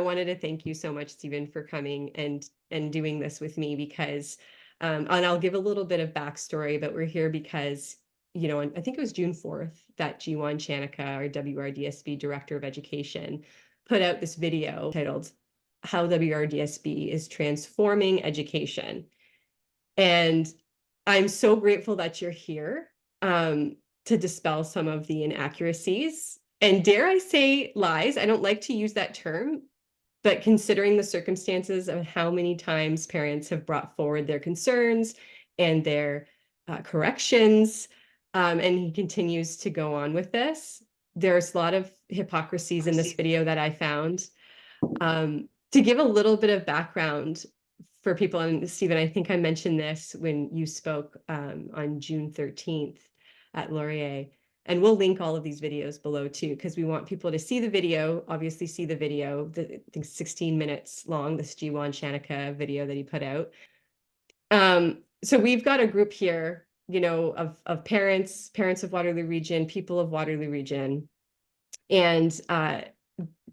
I wanted to thank you so much, Stephen, for coming and doing this with me because, and I'll give a little bit of backstory, but we're here because, you know, I think it was June 4th that Jeewan Chanicka, our WRDSB Director of Education, put out this video titled How WRDSB is Transforming Education. And I'm so grateful that you're here to dispel some of the inaccuracies and, dare I say, lies. I don't like to use that term, but considering the circumstances of how many times parents have brought forward their concerns and their corrections, and he continues to go on with this, there's a lot of hypocrisies in this video that I found. To give a little bit of background for people, and Stephen, I think I mentioned this when you spoke on June 13th at Laurier, and we'll link all of these videos below too, because we want people to see the video, obviously see the video, I think 16 minutes long, this Jeewan Chanicka video that he put out. So we've got a group here, you know, of parents of Waterloo Region, people of Waterloo Region, and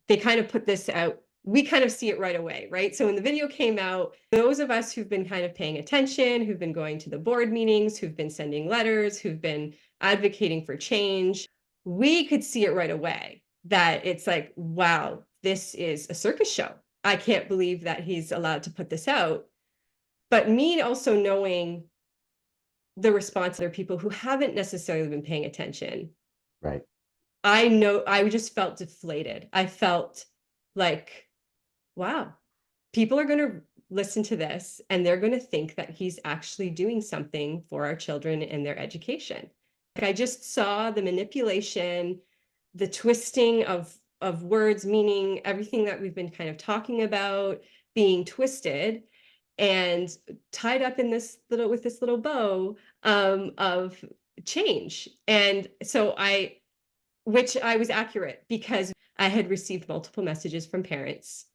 they kind of put this out. We kind of see it right away, right? So when the video came out, those of us who've been kind of paying attention, who've been going to the board meetings, who've been sending letters, who've been advocating for change, we could see it right away that it's like, wow, this is a circus show. I can't believe that he's allowed to put this out. But me also knowing the response of other people who haven't necessarily been paying attention. Right. I know I just felt deflated. I felt like, wow, people are going to listen to this and they're going to think that he's actually doing something for our children and their education. Like, I just saw the manipulation, the twisting of words, meaning everything that we've been kind of talking about being twisted and tied up in this little, with this little bow of change. And so which I was accurate, because I had received multiple messages from parents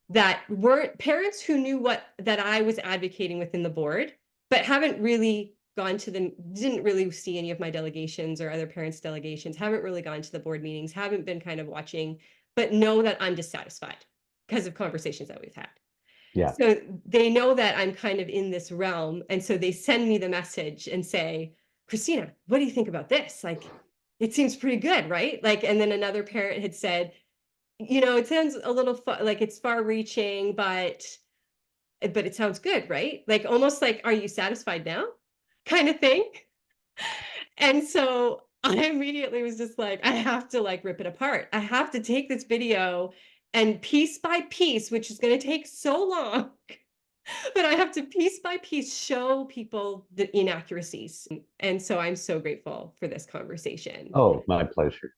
that weren't parents who knew that I was advocating within the board, but haven't really gone to them, didn't really see any of my delegations or other parents' delegations, haven't really gone to the board meetings, haven't been kind of watching, but know that I'm dissatisfied because of conversations that we've had. Yeah. So they know that I'm kind of in this realm. And so they send me the message and say, Christina, what do you think about this? Like, it seems pretty good, right? Like, and then another parent had said, you know, it sounds a little like it's far reaching, but it sounds good, right? Like, almost like, are you satisfied now? Kind of thing. And so I immediately was just like, I have to like rip it apart. I have to take this video and piece by piece, which is going to take so long, but I have to piece by piece show people the inaccuracies. And so I'm so grateful for this conversation. Oh, my pleasure.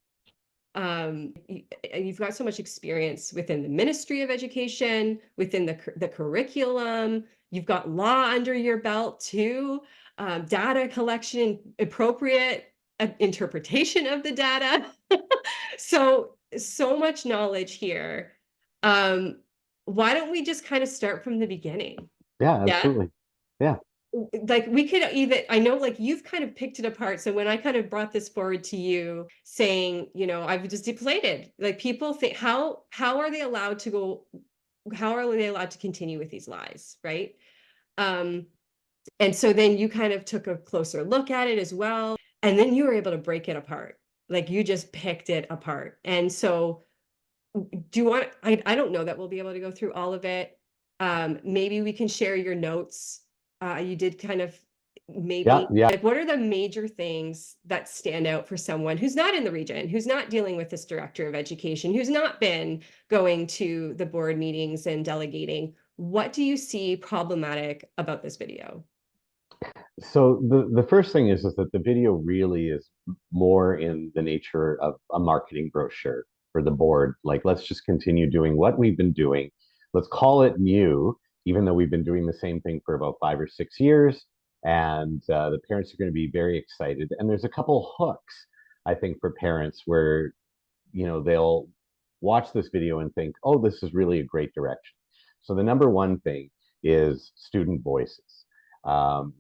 You've got so much experience within the Ministry of Education, within the curriculum. You've got law under your belt too, data collection, appropriate interpretation of the data. So much knowledge here. Why don't we just kind of start from the beginning? Yeah, absolutely. Yeah. Like, we could even, I know, like, you've kind of picked it apart. So when I kind of brought this forward to you saying, you know, I've just deflated, like, people think, how are they allowed to go, how are they allowed to continue with these lies, right? And so then you kind of took a closer look at it as well. And then you were able to break it apart. Like, you just picked it apart. And so do you want, I don't know that we'll be able to go through all of it. Maybe we can share your notes. You did kind of maybe, yeah. like, what are the major things that stand out for someone who's not in the region, who's not dealing with this director of education, who's not been going to the board meetings and delegating? What do you see problematic about this video? So the first thing is that the video really is more in the nature of a marketing brochure for the board. Like, let's just continue doing what we've been doing. Let's call it new, even though we've been doing the same thing for about 5 or 6 years. And the parents are going to be very excited. And there's a couple hooks, I think, for parents where, you know, they'll watch this video and think, oh, this is really a great direction. So the number one thing is student voices.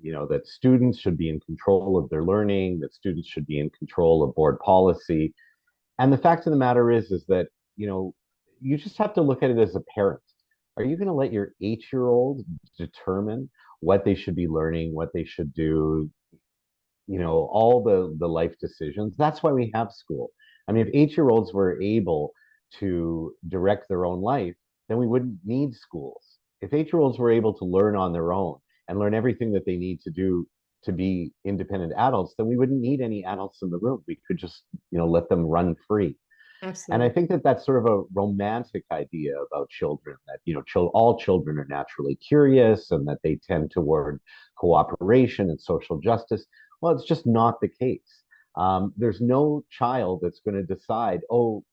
You know, that students should be in control of their learning, that students should be in control of board policy. And the fact of the matter is that, you know, you just have to look at it as a parent. Are you going to let your 8-year-old determine what they should be learning, what they should do, all the life decisions? That's why we have school. I mean, if 8-year-olds were able to direct their own life, then we wouldn't need schools. If 8-year-olds were able to learn on their own and learn everything that they need to do to be independent adults, then we wouldn't need any adults in the room. We could just, let them run free. And I Absolutely. think that that's sort of a romantic idea about children, that, all children are naturally curious and that they tend toward cooperation and social justice. Well, it's just not the case. There's no child that's going to decide, oh,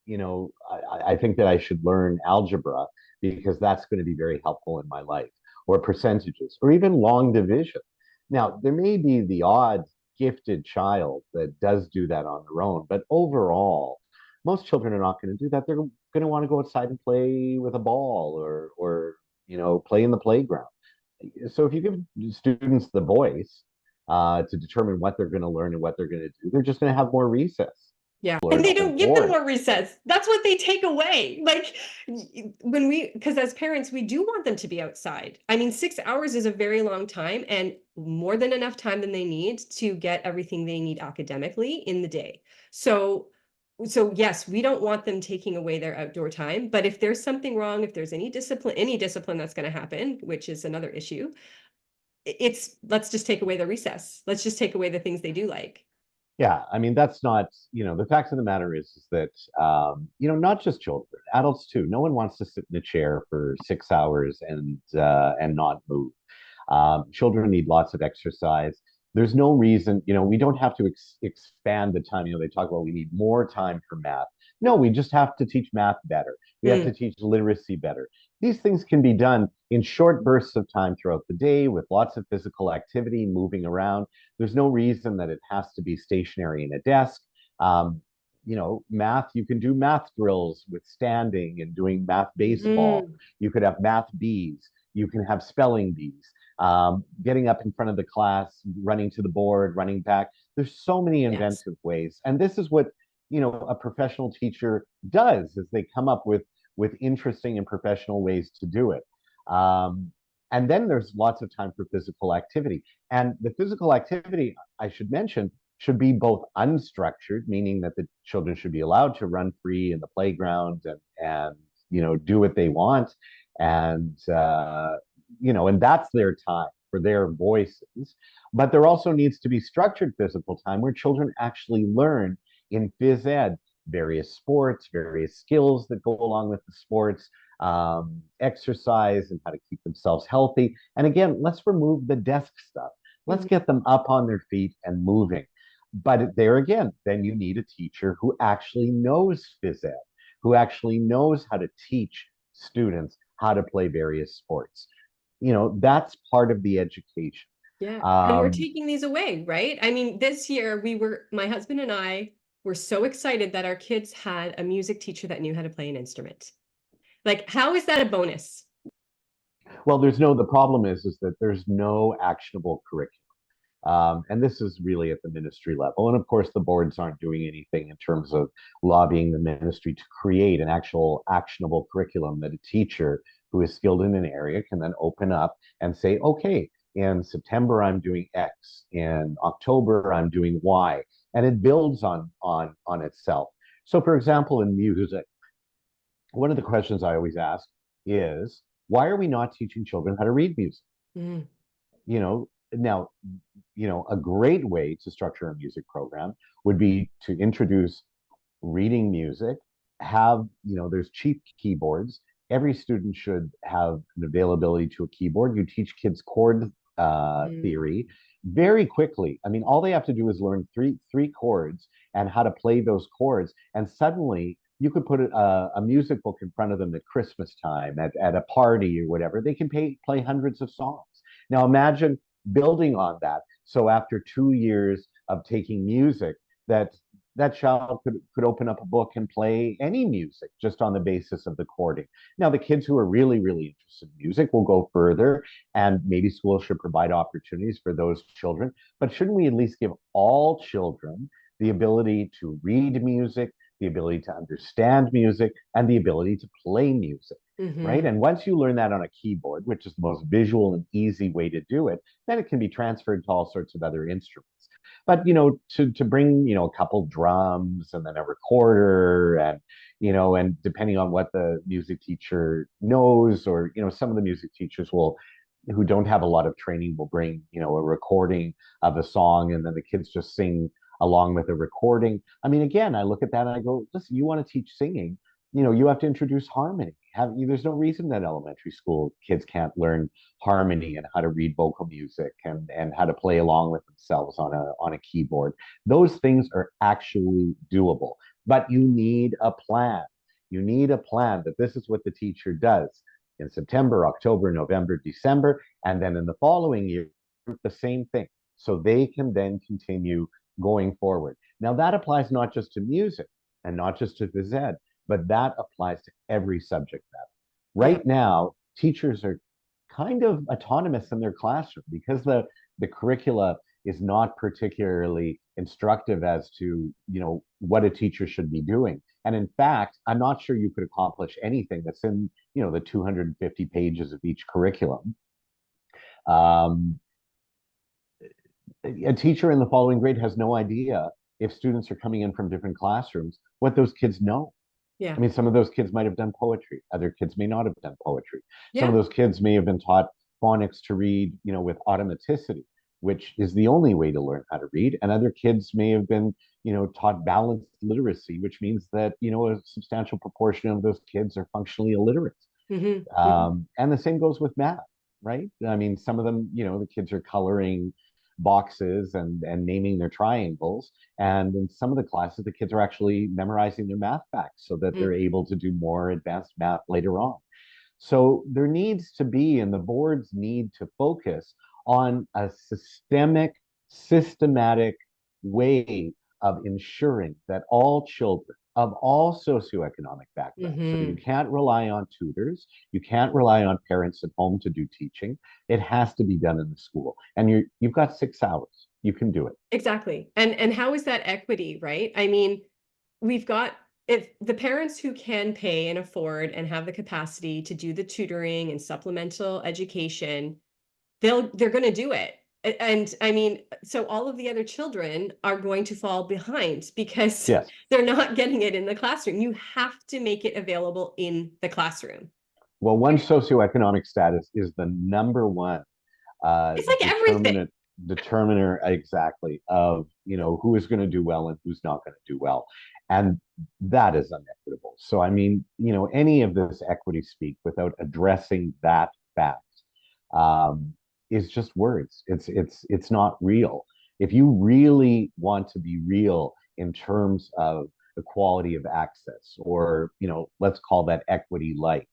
I think that I should learn algebra because that's going to be very helpful in my life, or percentages, or even long division. Now, there may be the odd gifted child that does do that on their own, but overall, most children are not going to do that. They're going to want to go outside and play with a ball, or play in the playground. So if you give students the voice to determine what they're going to learn and what they're going to do, they're just going to have more recess. Yeah. And Learn they on the don't give them board. more recess. That's what they take away. Like because as parents, we do want them to be outside. I mean, 6 hours is a very long time and more than enough time than they need to get everything they need academically in the day. So yes, we don't want them taking away their outdoor time, but if there's something wrong, if there's any discipline that's going to happen, which is another issue, it's let's just take away the recess. Let's just take away the things they do like. Yeah, I mean, that's not, the fact of the matter is that, not just children, adults too. No one wants to sit in a chair for 6 hours and not move. Children need lots of exercise. There's no reason, we don't have to expand the time. They talk about we need more time for math. No, we just have to teach math better. We have to Mm, teach literacy better. These things can be done in short bursts of time throughout the day with lots of physical activity, moving around. There's no reason that it has to be stationary in a desk. Um, math, you can do math drills with standing and doing math baseball. mm, You could have math bees. You can have spelling bees. Getting up in front of the class, running to the board, running back. There's so many yes. inventive ways. And this is what, a professional teacher does, is they come up with interesting and professional ways to do it. And then there's lots of time for physical activity. And the physical activity, I should mention, should be both unstructured, meaning that the children should be allowed to run free in the playground and do what they want, and and that's their time for their voices. But there also needs to be structured physical time where children actually learn in phys ed various sports, various skills that go along with the sports, exercise and how to keep themselves healthy. And again, let's remove the desk stuff. Let's Mhm. get them up on their feet and moving. But there again, then you need a teacher who actually knows phys ed, who actually knows how to teach students how to play various sports. That's part of the education. Yeah. And we're Um, taking these away, right? I mean, this year my husband and I were so excited that our kids had a music teacher that knew how to play an instrument. Like, how is that a bonus? well, the problem is that there's no actionable curriculum. And this is really at the ministry level. And of course, the boards aren't doing anything in terms of lobbying the ministry to create an actual actionable curriculum that a teacher who is skilled in an area can then open up and say, okay, in September, I'm doing X. In October, I'm doing Y. And it builds on itself. So, for example, in music, one of the questions I always ask is, why are we not teaching children how to read music? Mm, Now, a great way to structure a music program would be to introduce reading music, have, there's cheap keyboards. Every student should have an availability to a keyboard. You teach kids chord mm, theory very quickly. I mean, all they have to do is learn three chords and how to play those chords. And suddenly you could put a music book in front of them at Christmas time, at a party or whatever. They can play hundreds of songs. Now imagine building on that. So after 2 years of taking music, that child could open up a book and play any music just on the basis of the chording. Now, the kids who are really, really interested in music will go further, and maybe schools should provide opportunities for those children. But shouldn't we at least give all children the ability to read music, the ability to understand music, and the ability to play music. Right. Mm-hmm. And once you learn that on a keyboard, which is the most visual and easy way to do it, then it can be transferred to all sorts of other instruments. But, to bring, a couple drums and then a recorder and, and depending on what the music teacher knows, or, some of the music teachers who don't have a lot of training will bring, a recording of a song and then the kids just sing along with a recording. I mean, again, I look at that and I go, listen, you want to teach singing, you have to introduce harmony. There's no reason that elementary school kids can't learn harmony and how to read vocal music and how to play along with themselves on a keyboard. Those things are actually doable, but you need a plan. You need a plan that this is what the teacher does in September, October, November, December, and then in the following year, the same thing. So they can then continue going forward. Now that applies not just to music and not just to phys ed, but that applies to every subject matter. Yeah. Right now, teachers are kind of autonomous in their classroom because the curricula is not particularly instructive as to, what a teacher should be doing. And in fact, I'm not sure you could accomplish anything that's in, the 250 pages of each curriculum. A teacher in the following grade has no idea if students are coming in from different classrooms, what those kids know. Yeah. I mean, some of those kids might have done poetry. Other kids may not have done poetry. Some of Yeah. those kids may have been taught phonics to read, with automaticity, which is the only way to learn how to read. And other kids may have been, taught balanced literacy, which means that, a substantial proportion of those kids are functionally illiterate. Mm-hmm. Mm-hmm. And the same goes with math, right? I mean, some of them, the kids are coloring boxes and naming their triangles. And in some of the classes, the kids are actually memorizing their math facts so that they're able to do more advanced math later on. So there needs to be, and the boards need to focus on a systematic way of ensuring that all children of all socioeconomic backgrounds, so you Mm-hmm. can't rely on tutors, you can't rely on parents at home to do teaching. It has to be done in the school. And you've got 6 hours. You can do it. Exactly. And how is that equity, right? I mean, we've got, if the parents who can pay and afford and have the capacity to do the tutoring and supplemental education, they're going to do it. And I mean, so all of the other children are going to fall behind because Yes. they're not getting it in the classroom. You have to make it available in the classroom. Well, one socioeconomic status is the number one It's like everything. determiner exactly of who is going to do well and who's not going to do well, and that is unequitable. So I mean, any of this equity speak without addressing that fact is just words. It's not real. If you really want to be real in terms of equality of access, or let's call that equity light.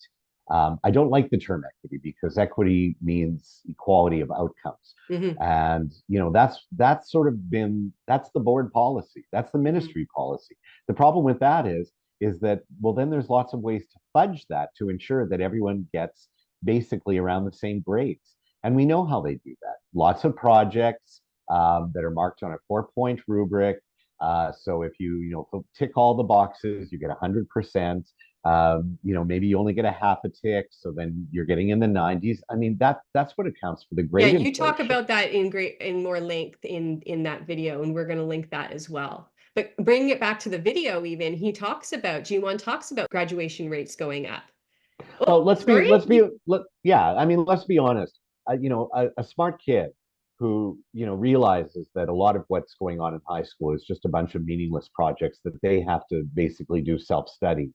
I don't like the term equity because equity means equality of outcomes. Mm-hmm. And that's sort of been, that's the board policy. That's the ministry policy. The problem with that is that, well, then there's lots of ways to fudge that to ensure that everyone gets basically around the same grades. And we know how they do that. Lots of projects that are marked on a 4-point rubric. So if you tick all the boxes, you get 100%. Maybe you only get a half a tick, so then you're getting in the 90s. I mean, that's what accounts for the Yeah, grade you talk inflation. about that in more length in that video, and we're going to link that as well. But bringing it back to the video, even Jeewan talks about graduation rates going up. Oh, Well, sorry? yeah. I mean, let's be honest. A smart kid who realizes that a lot of what's going on in high school is just a bunch of meaningless projects that they have to basically do self-study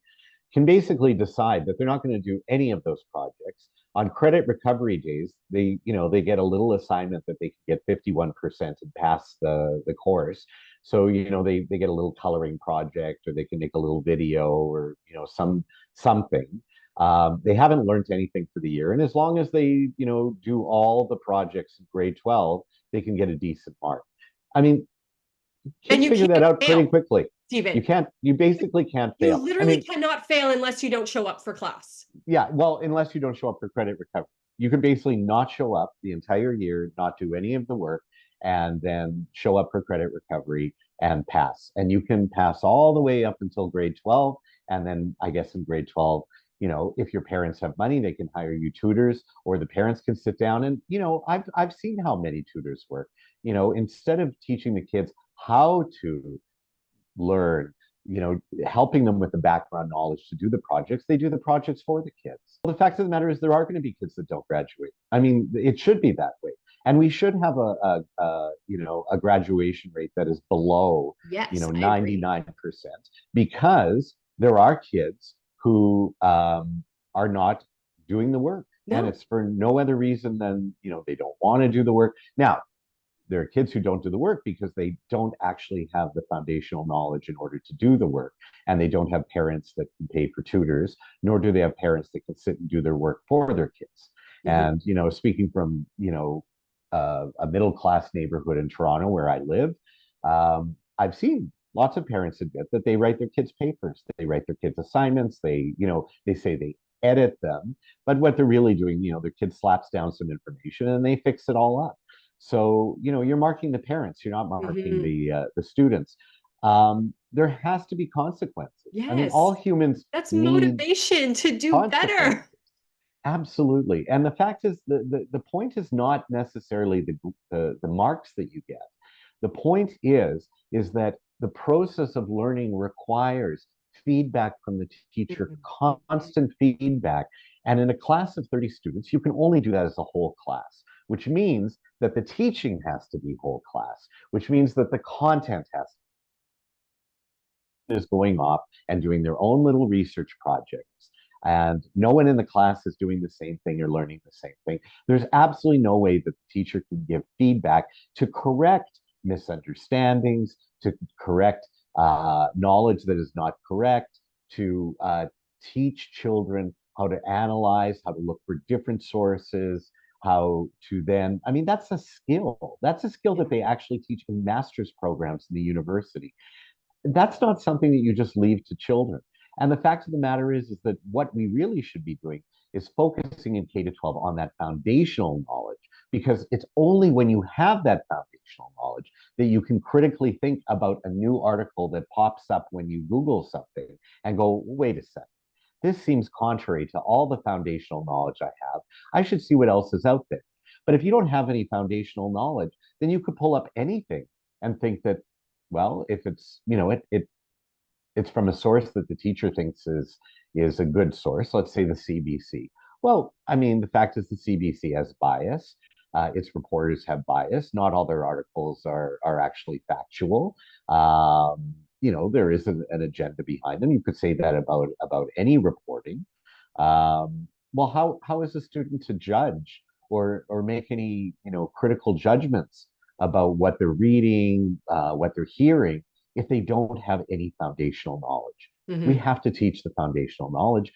can basically decide that they're not going to do any of those projects. On credit recovery days, they get a little assignment that they can get 51% and pass the course. So, they get a little coloring project, or they can make a little video, or, something. They haven't learned anything for the year. And as long as they, do all the projects in grade 12, they can get a decent mark. I mean, And kids you figure that can't out pretty fail, quickly. Stephen. You basically can't You fail. I literally mean, cannot fail unless you don't show up for class. yeah, well, unless you don't show up for credit recovery. You can basically not show up the entire year, not do any of the work, and then show up for credit recovery and pass. And you can pass all the way up until grade 12. And then I guess in grade 12, if your parents have money, they can hire you tutors, or the parents can sit down and, I've seen how many tutors work. Instead of teaching the kids how to learn, helping them with the background knowledge to do the projects, they do the projects for the kids. Well, the fact of the matter is there are going to be kids that don't graduate. I mean, it should be that way. And we should have a graduation rate that is below, Yes, I agree. 99%, because there are kids who are not doing the work. And No. it's for no other reason than, they don't want to do the work. Now, there are kids who don't do the work because they don't actually have the foundational knowledge in order to do the work. And they don't have parents that can pay for tutors, nor do they have parents that can sit and do their work for their kids. Mhm. And, speaking from, a middle class neighborhood in Toronto where I live, I've seen lots of parents admit that they write their kids' papers, they write their kids' assignments, they say they edit them, but what they're really doing, their kid slaps down some information and they fix it all up. So, you're marking the parents, you're not marking Mhm. the students. There has to be consequences. I mean, all Yes. humans That's need motivation to do consequences. better. Absolutely. And the fact is, the point is not necessarily the marks that you get. The point is that the process of learning requires feedback from the teacher, Mhm. Mhm. constant feedback. And in a class of 30 students, you can only do that as a whole class, which means that the teaching has to be whole class, which means that the content has is going off and doing their own little research projects. And no one in the class is doing the same thing or learning the same thing. There's absolutely no way that the teacher can give feedback to correct misunderstandings, to correct knowledge that is not correct, to teach children how to analyze, how to look for different sources, how to then, I mean, that's a skill. That's a skill that Yeah. they actually teach in master's programs in the university. That's not something that you just leave to children. And the fact of the matter is that what we really should be doing is focusing in K to 12 on that foundational knowledge, because it's only when you have that foundational knowledge that you can critically think about a new article that pops up when you Google something and go, wait a second, this seems contrary to all the foundational knowledge I have. I should see what else is out there. But if you don't have any foundational knowledge, then you could pull up anything and think that, well, if it's, it's from a source that the teacher thinks is a good source, let's say the CBC. Well, I mean, the fact is the CBC has bias. Its reporters have bias. Not all their articles are actually factual. There is an agenda behind them. You could say that about any reporting. Well, how is a student to judge or make any critical judgments about what they're reading, what they're hearing, if they don't have any foundational knowledge? We Mhm. have to teach the foundational knowledge,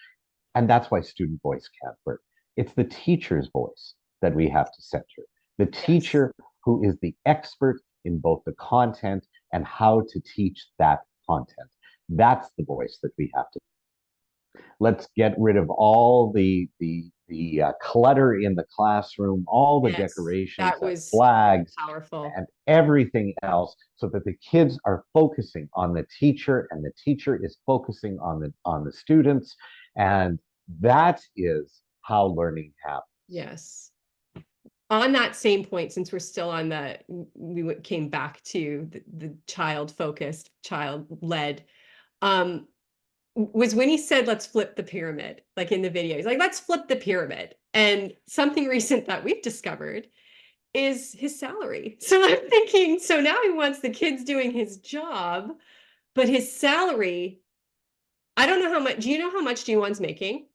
and that's why student voice can't work. It's the teacher's voice that we have to center. The Yes. teacher who is the expert in both the content and how to teach that content. That's the voice that we have to. Let's get rid of all the clutter in the classroom, all the Yes. decorations That and was very flags powerful. and everything else, so that the kids are focusing on the teacher and the teacher is focusing on the students. And that is how learning happens. Yes. On that same point, since we're still on came back to the child focused, child led, um, was when he said, let's flip the pyramid, like in the video. He's like, let's flip the pyramid. And something recent that we've discovered is his salary. So I'm thinking, so now he wants the kids doing his job, but his salary, I don't know how much. Do you know how much Jeewan's making?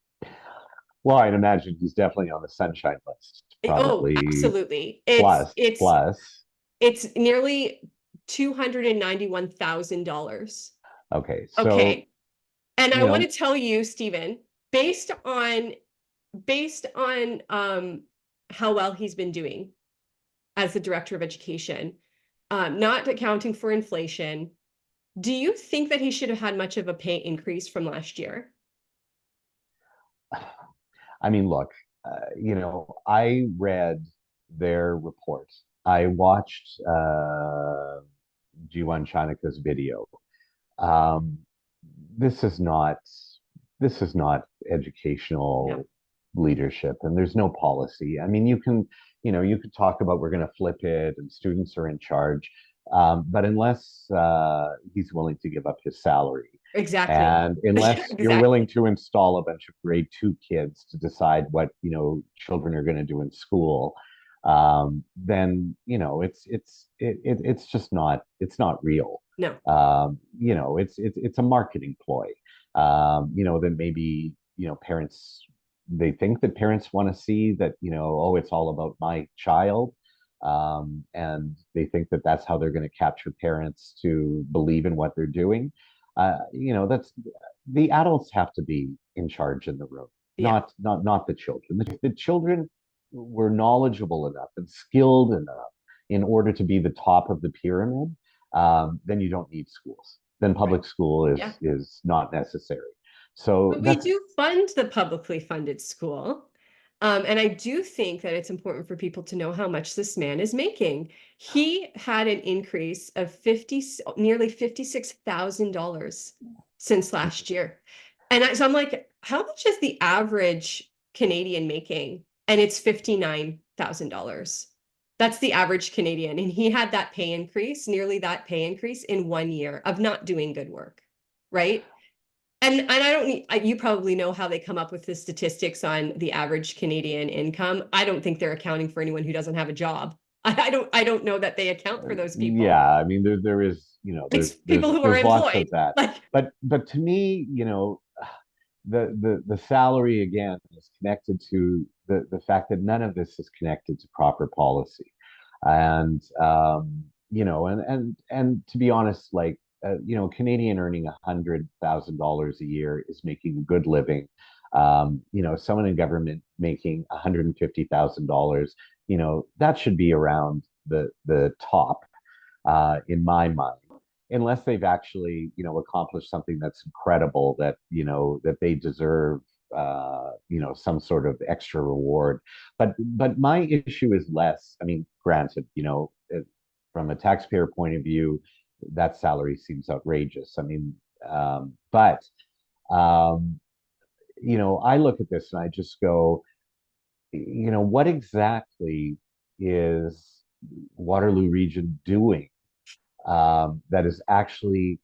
Well, I'd imagine he's definitely on the sunshine list, Oh, probably absolutely. plus plus. It's nearly $291,000. Okay, so Okay. And I you want to know tell you, Stephen, based on based on how well he's been doing as the director of education, not accounting for inflation, do you think that he should have had much of a pay increase from last year? I mean, look, I read their report. I watched Jeewan Chanicka's video. Um, this is not this is not No, educational leadership, and there's no policy. I mean, you could talk about we're going to flip it and students are in charge, but unless he's willing to give up his salary, exactly. and unless you're willing Exactly. to install a bunch of grade two kids to decide what children are going to do in school, then it's just not real. No. It's a marketing ploy. Then maybe parents, they think that parents want to see that, oh, it's all about my child. And they think that that's how they're going to capture parents to believe in what they're doing. That's the adults have to be in charge in the room, Yeah. not the children. The children were knowledgeable enough and skilled enough in order to be the top of the pyramid. Then you don't need schools. Then Right. public school Yeah. is not necessary. So But we that's do fund the publicly funded school. And I do think that it's important for people to know how much this man is making. He had an increase of nearly $56,000 since last year. So I'm like, how much is the average Canadian making? And it's $59,000. That's the average Canadian. And he had that pay increase, nearly that pay increase in 1 year of not doing good work. Right. And I don't need, you probably know how they come up with the statistics on the average Canadian income. I don't think they're accounting for anyone who doesn't have a job. I don't know that they account for those people. yeah. I mean, there is It's people who are there's lots employed. of that, Like, but to me, the salary again is connected to the fact that none of this is connected to proper policy, and and to be honest, like Canadian earning $100,000 a year is making a good living. Someone in government making $150,000, that should be around the top in my mind, unless they've actually, accomplished something that's incredible that, that they deserve, some sort of extra reward. But my issue is less. I mean, granted, from a taxpayer point of view, that salary seems outrageous. I mean, but um, I look at this and I just go, what exactly is Waterloo Region doing that is actually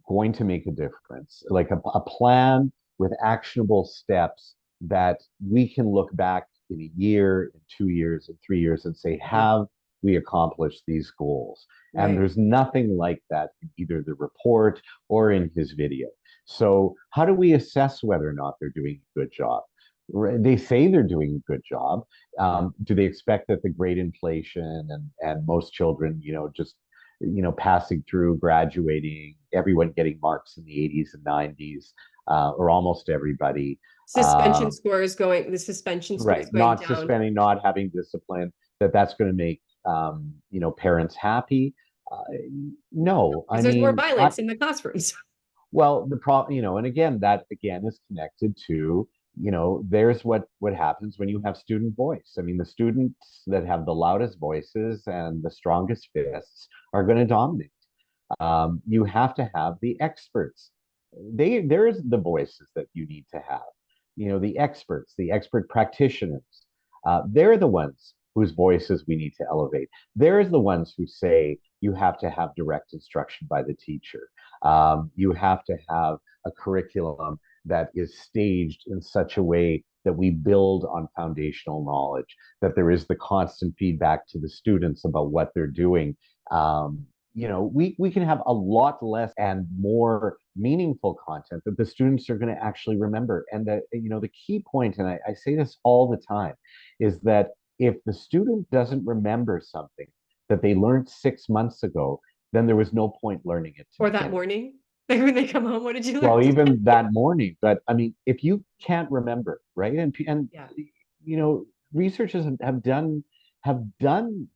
going to make a difference, like a plan with actionable steps that we can look back in a year, in 2 years, in 3 years, and say, mhm, have we accomplished these goals? And right. there's nothing like that in either the report or in his video. So, how do we assess whether or not they're doing a good job? They say they're doing a good job. Do they expect that the great inflation and most children, just passing through, graduating, everyone getting marks in the 80s and 90s, or almost everybody. Suspension Um, scores going, the suspension scores right. going Not down. suspending, not having discipline, that's going to make, parents happy. Uh, no, I Because there's more mean, violence in the classrooms. well, the problem, and again, that again is connected to, there's what happens when you have student voice. I mean, the students that have the loudest voices and the strongest fists are going to dominate. You have to have the experts. There's the voices that you need to have. The experts, the expert practitioners. They're the ones whose voices we need to elevate. They're the ones who say you have to have direct instruction by the teacher. You have to have a curriculum that is staged in such a way that we build on foundational knowledge, that there is the constant feedback to the students about what they're doing. We can have a lot less and more meaningful content that the students are going to actually remember. And that, the key point, and I say this all the time, is that if the student doesn't remember something that they learned 6 months ago, then there was no point learning it to Or that begin with. morning, like when they come home, what did you learn Well, today? even that morning, but I mean, if you can't remember, right? And Yeah. you know, researchers have done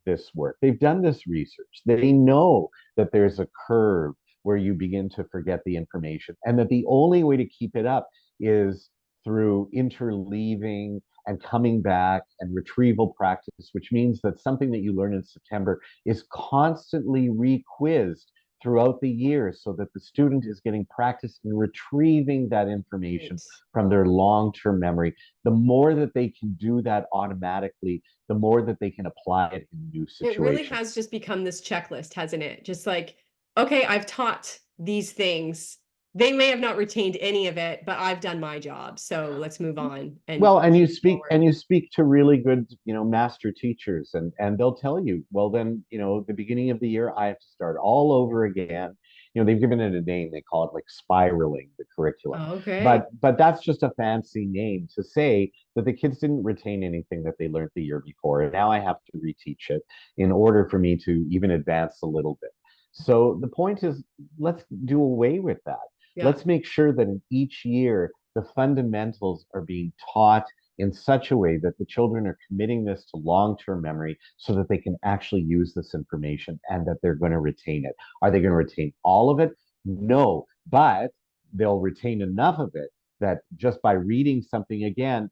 this work. They've done this research. They know that there's a curve where you begin to forget the information, and that the only way to keep it up is through interleaving and coming back and retrieval practice, which means that something that you learn in September is constantly re-quizzed throughout the year so that the student is getting practice in retrieving that information Right. from their long-term memory. The more that they can do that automatically, the more that they can apply it in new It really situations. has just become this checklist, hasn't it? Just like, okay, I've taught these things. They may have not retained any of it, but I've done my job. So let's move on and Well, and keep forward. you speak to really good, master teachers, and they'll tell you, well, then, the beginning of the year, I have to start all over again. They've given it a name. They call it like spiraling the curriculum. Oh, okay. But that's just a fancy name to say that the kids didn't retain anything that they learned the year before. And now I have to reteach it in order for me to even advance a little bit. So the point is, let's do away with that. Yeah. Let's make sure that in each year the fundamentals are being taught in such a way that the children are committing this to long-term memory so that they can actually use this information and that they're going to retain it. Are they going to retain all of it? No, but they'll retain enough of it that just by reading something again,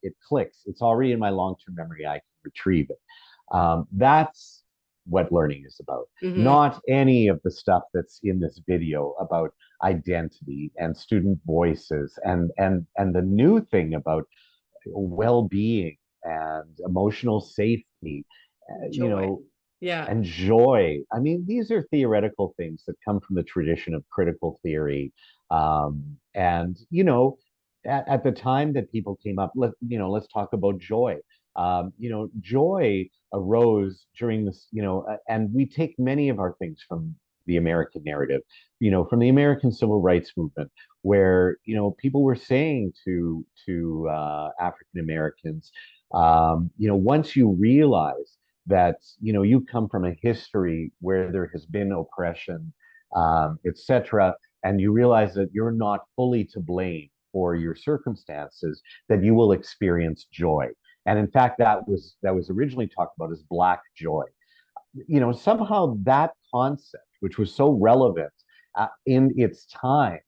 it clicks. It's already in my long-term memory. I can retrieve it. That's what learning is about, Hmm. not any of the stuff that's in this video about identity and student voices and the new thing about well-being and emotional safety, you Joy. know, Yeah. and joy. I mean, these are theoretical things that come from the tradition of critical theory. And at the time that people came up, let's talk about joy. Joy arose during this, and we take many of our things from the American narrative, from the American Civil Rights Movement, where people were saying to African Americans, once you realize that you come from a history where there has been oppression, etc., and you realize that you're not fully to blame for your circumstances, that you will experience joy. And in fact, that was originally talked about as Black joy. Somehow that concept, which was so relevant in its time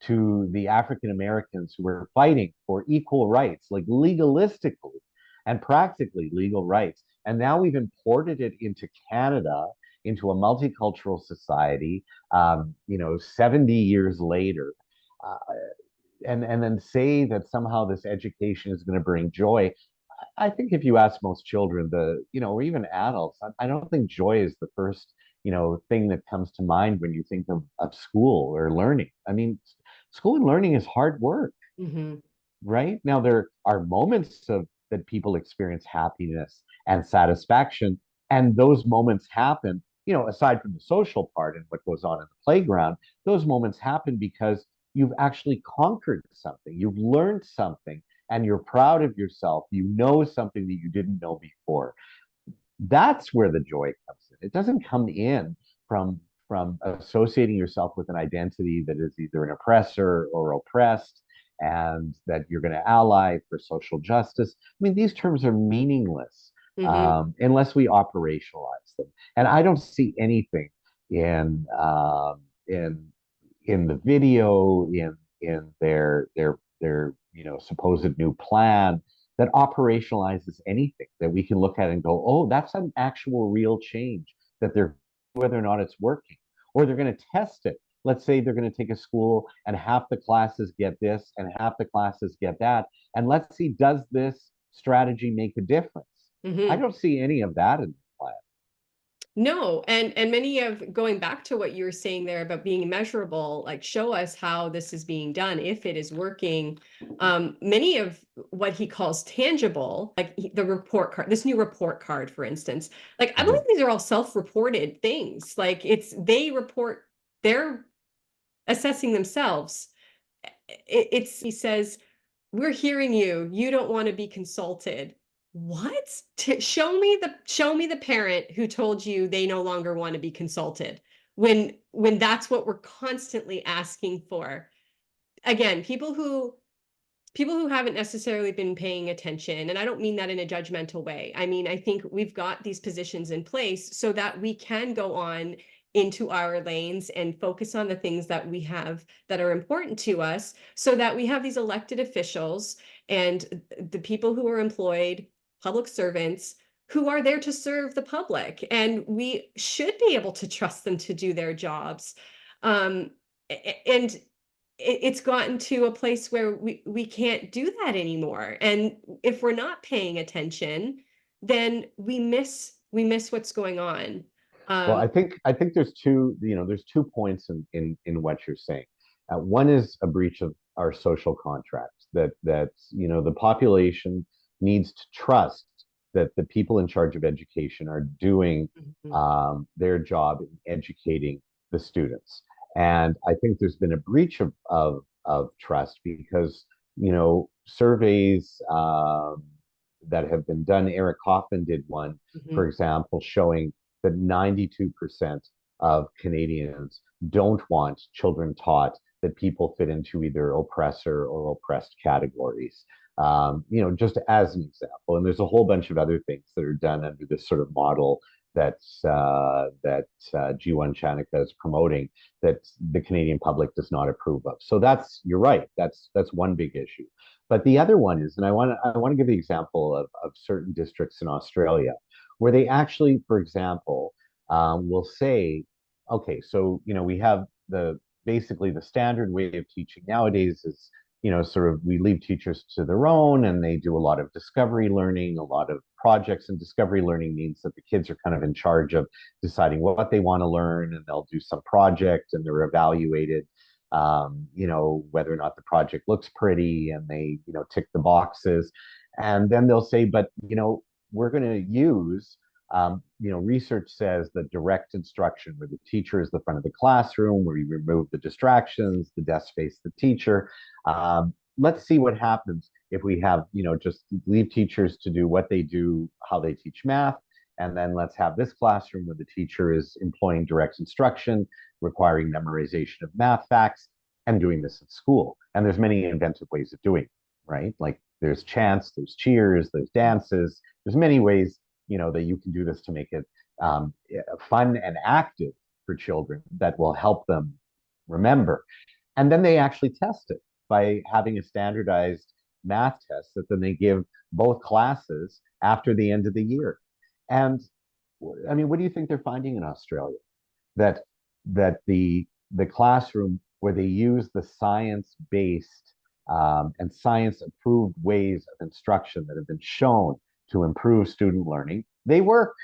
to the African Americans who were fighting for equal rights, like legalistically and practically legal rights. And now we've imported it into Canada, into a multicultural society, 70 years later. Uh, and then say that somehow this education is going to bring joy. I think if you ask most children, or even adults, I don't think joy is the first, thing that comes to mind when you think of school or learning. I mean, school and learning is hard work, Hmm. right? Now there are moments of that people experience happiness and satisfaction, and those moments happen, aside from the social part and what goes on in the playground, those moments happen because you've actually conquered something, you've learned something, and you're proud of yourself. You know something that you didn't know before. That's where the joy comes in. It doesn't come in from associating yourself with an identity that is either an oppressor or oppressed, and that you're going to ally for social justice. I mean, these terms are meaningless Hmm. unless we operationalize them. And I don't see anything in in in the video, in their supposed new plan that operationalizes anything that we can look at and go, oh, that's an actual real change that they're, whether or not it's working, or they're going to test it. Let's say they're going to take a school and half the classes get this and half the classes get that. And let's see, does this strategy make a difference? I Hmm. don't see any of that in the plan. No, and many of going back to what you were saying there about being measurable, like show us how this is being done, if it is working. Many of what he calls tangible, like the report card, this new report card, for instance, like I believe Mhm. these are all self-reported things. Like they report, they're assessing themselves. It's he says, we're hearing you. You don't want to be consulted. What? Show me the parent who told you they no longer want to be consulted when that's what we're constantly asking for. Again, people who haven't necessarily been paying attention, and I don't mean that in a judgmental way. I mean, I think we've got these positions in place so that we can go on into our lanes and focus on the things that we have that are important to us, so that we have these elected officials and the people who are employed, public servants, who are there to serve the public. And we should be able to trust them to do their jobs. And it's gotten to a place where we can't do that anymore. And if we're not paying attention, then we miss what's going on. Well, Um, I think there's there's 2 points in what you're saying. One is a breach of our social contract that the population needs to trust that the people in charge of education are doing mhm, their job in educating the students. And I think there's been a breach of trust because surveys that have been done. Eric Kaufman did one, for mhm, example, showing that 92% of Canadians don't want children taught that people fit into either oppressor or oppressed categories. Just as an example, and there's a whole bunch of other things that are done under this sort of model that Jeewan Chanicka is promoting that the Canadian public does not approve of. So you're right. That's one big issue. But the other one is, and I want to give the example of certain districts in Australia where they actually, for example, will say, okay, so we have basically the standard way of teaching nowadays is sort of we leave teachers to their own and they do a lot of discovery learning, a lot of projects, and discovery learning means that the kids are kind of in charge of deciding what they want to learn and they'll do some project and they're evaluated whether or not the project looks pretty and they tick the boxes. And then they'll say, but we're going to use research says that direct instruction, where the teacher is the front of the classroom, where you remove the distractions, the desk face the teacher. Let's see what happens if we have, just leave teachers to do what they do, how they teach math. And then let's have this classroom where the teacher is employing direct instruction, requiring memorization of math facts, and doing this at school. And there's many inventive ways of doing it, right? Like there's chants, there's cheers, there's dances, there's many ways that you can do this to make it fun and active for children that will help them remember. And then they actually test it by having a standardized math test that then they give both classes after the end of the year. And I mean, what do you think they're finding in Australia? That the classroom where they use the science-based and science-approved ways of instruction that have been shown to improve student learning, they work.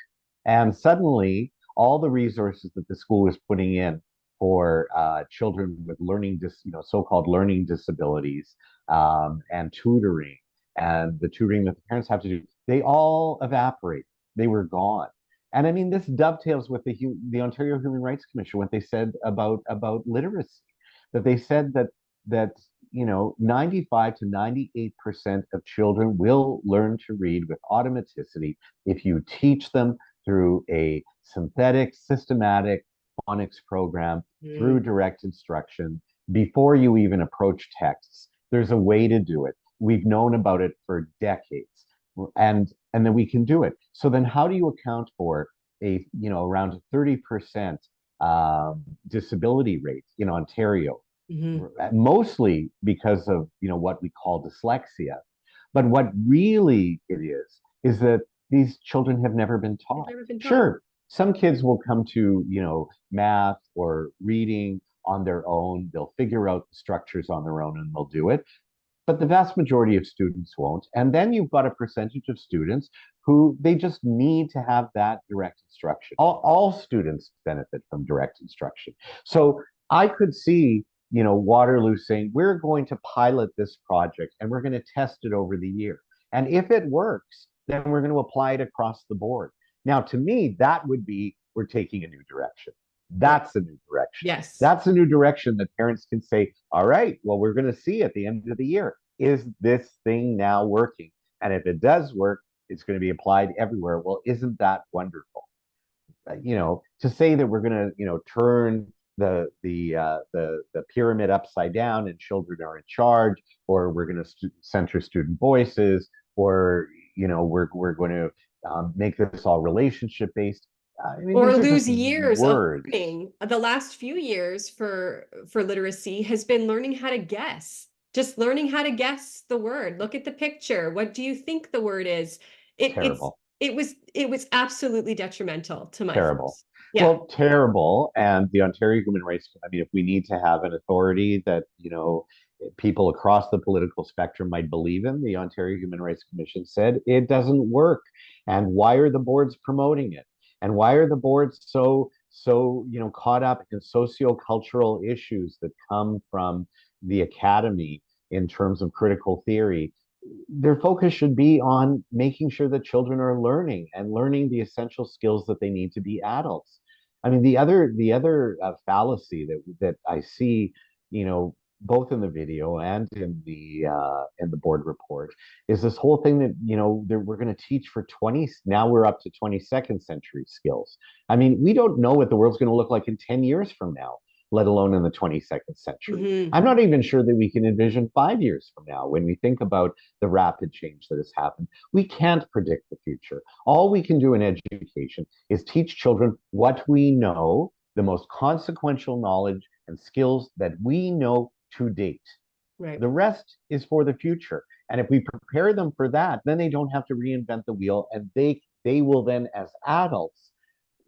And suddenly, all the resources that the school is putting in for children with so-called learning disabilities and tutoring, and the tutoring that the parents have to do, they all evaporate. They were gone. And I mean, this dovetails with the Ontario Human Rights Commission, what they said about literacy, that they said that 95 to 98% of children will learn to read with automaticity if you teach them through a synthetic, systematic phonics program, through mhm, direct instruction, before you even approach texts. There's a way to do it. We've known about it for decades. And then we can do it. So then how do you account for around a 30% disability rate in Ontario? mhm. Mostly because of what we call dyslexia. But what really it is that these children have never been They've taught. never been taught. Sure, some kids will come to math or reading on their own. They'll figure out the structures on their own and they'll do it. But the vast majority of students won't. And then you've got a percentage of students who they just need to have that direct instruction. All students benefit from direct instruction. So I could see, Waterloo saying, we're going to pilot this project and we're going to test it over the year. And if it works, then we're going to apply it across the board. Now, to me, that would be we're taking a new direction. Right. That's a new direction. Yes. That's a new direction that parents can say, all right, well, we're going to see at the end of the year, is this thing now working? And if it does work, it's going to be applied everywhere. Well, isn't that wonderful? To say that we're going to, turn the pyramid upside down and children are in charge, or we're going to center student voices, or we're going to make this all relationship based. I mean, Or these are just lose years of words. learning. The last few years for literacy has been learning how to guess. Just learning how to guess the word. Look at the picture. What do you think the word is? Terrible. It was absolutely detrimental to my Terrible. first. Yeah. Well, terrible. And the Ontario Human Rights, I mean, if we need to have an authority that, people across the political spectrum might believe in, the Ontario Human Rights Commission said it doesn't work. And why are the boards promoting it? And why are the boards so caught up in sociocultural issues that come from the academy in terms of critical theory? Their focus should be on making sure that children are learning and learning the essential skills that they need to be adults. I mean, the other fallacy that I see, you know, both in the video and in the board report, is this whole thing that we're going to teach for 20. Now we're up to 22nd century skills. I mean, we don't know what the world's going to look like in 10 years from now, let alone in the 22nd century. Hmm. I'm not even sure that we can envision 5 years from now when we think about the rapid change that has happened. We can't predict the future. All we can do in education is teach children what we know, the most consequential knowledge and skills that we know to date. Right. The rest is for the future. And if we prepare them for that, then they don't have to reinvent the wheel, and they will then, as adults,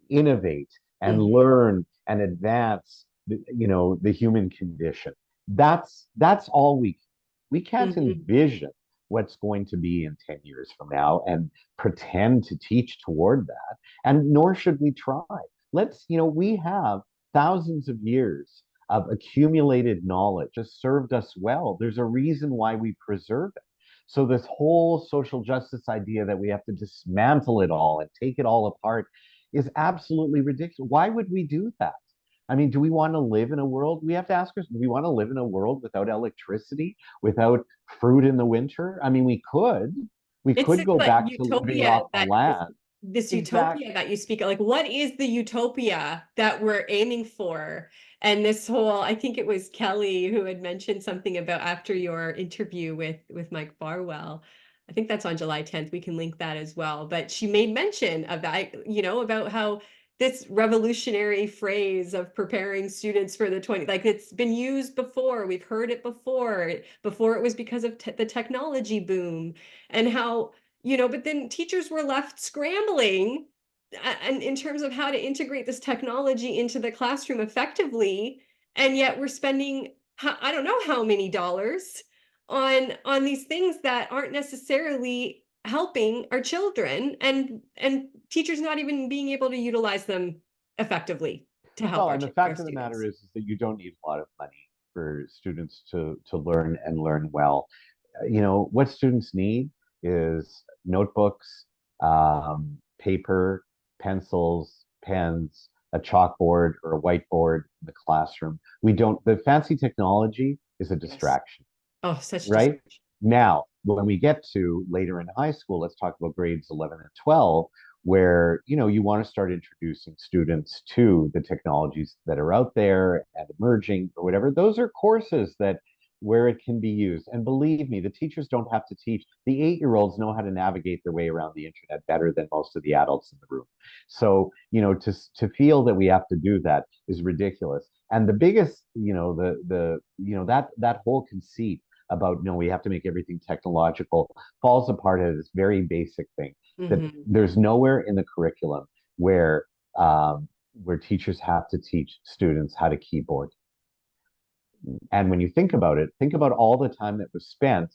innovate and Hmm. learn and advance the human condition. That's all we can't Hmm. envision what's going to be in 10 years from now and pretend to teach toward that, and nor should we try. We have thousands of years of accumulated knowledge has served us well. There's a reason why we preserve it. So this whole social justice idea that we have to dismantle it all and take it all apart is absolutely ridiculous. Why would we do that? I mean, do we want to live in a world? We have to ask ourselves, do we want to live in a world without electricity, without fruit in the winter? I mean, we could. We It's could this go like back to living utopia off the that land. this Exactly. utopia that you speak of. Like, what is the utopia that we're aiming for? And this whole, I think it was Kelly who had mentioned something about after your interview with Mike Farwell. I think that's on July 10th. We can link that as well. But she made mention of that, about how this revolutionary phrase of preparing students for the 20, like it's been used before. We've heard it before. Before it was because of the technology boom, and how, but then teachers were left scrambling and in terms of how to integrate this technology into the classroom effectively. And yet we're spending, I don't know how many dollars on these things that aren't necessarily helping our children, and teachers not even being able to utilize them effectively to help Well, our, and the our fact of the matter students. is that you don't need a lot of money for students to learn and learn well. What students need is notebooks, paper, pencils, pens, a chalkboard or a whiteboard in the classroom. The fancy technology is a Yes. distraction, Oh, such a right? distraction. Now, when we get to later in high school, let's talk about grades 11 and 12, where you want to start introducing students to the technologies that are out there and emerging or whatever. Those are courses that where it can be used. And believe me, the teachers don't have to teach. The 8-year-olds know how to navigate their way around the internet better than most of the adults in the room. So, to feel that we have to do that is ridiculous. And the biggest, that whole conceit about no, we have to make everything technological falls apart at this very basic thing that Hmm. there's nowhere in the curriculum where where teachers have to teach students how to keyboard. And when you think about it, think about all the time that was spent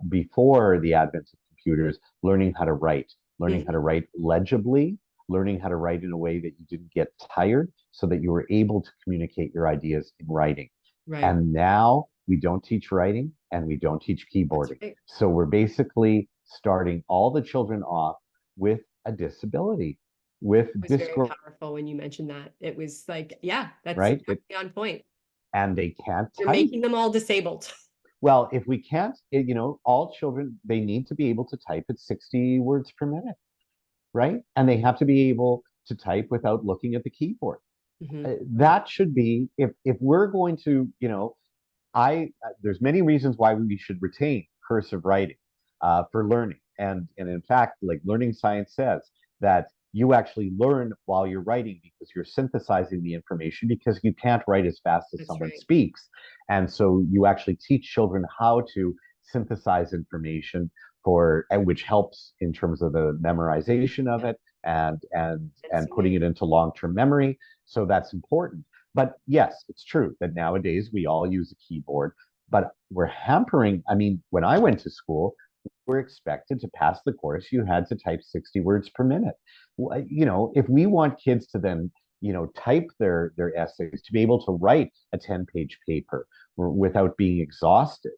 before the advent of computers learning how to Hmm. write legibly, learning how to write in a way that you didn't get tired so that you were able to communicate your ideas in writing. Right. And now we don't teach writing and we don't teach That's keyboarding. right. So we're basically starting all the children off with a disability, with Was very dysgraphia, powerful when you mentioned that. It was like, yeah, that's right? exactly on point. And they can't You're type. making them all disabled. Well, if we can't, all children, they need to be able to type at 60 words per minute, right? And they have to be able to type without looking at the keyboard. Hmm. That should be, if we're going to, there's many reasons why we should retain cursive writing for learning. And in fact, like learning science says that you actually learn while you're writing because you're synthesizing the information because you can't write as fast as That's someone right. speaks. And so you actually teach children how to synthesize information for, and which helps in terms of the memorization of Yeah. it and Sensing putting it. it into long-term memory. So that's important. But yes, it's true that nowadays we all use a keyboard, but we're hampering. I mean, when I went to school, we're expected to pass the course. You had to type 60 words per minute. You know, if we want kids to then, you know, type their essays, to be able to write a 10-page paper without being exhausted,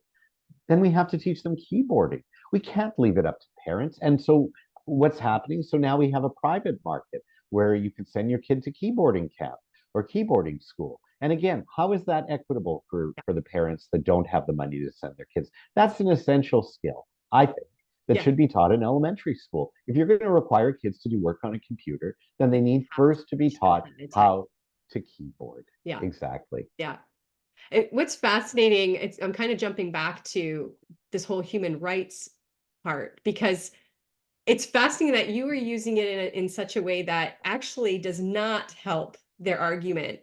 then we have to teach them keyboarding. We can't leave it up to parents. And so what's happening? So now we have a private market where you can send your kid to keyboarding camp or keyboarding school. And again, how is that equitable for the parents that don't have the money to send their kids? That's an essential skill, I think, that Yeah. should be taught in elementary school. If you're going to require kids to do work on a computer, then You they need have to first to be teach them taught how to type. how to keyboard. Yeah. Exactly. Yeah. What's fascinating, I'm kind of jumping back to this whole human rights part because it's fascinating that you were using it in such a way that actually does not help their argument.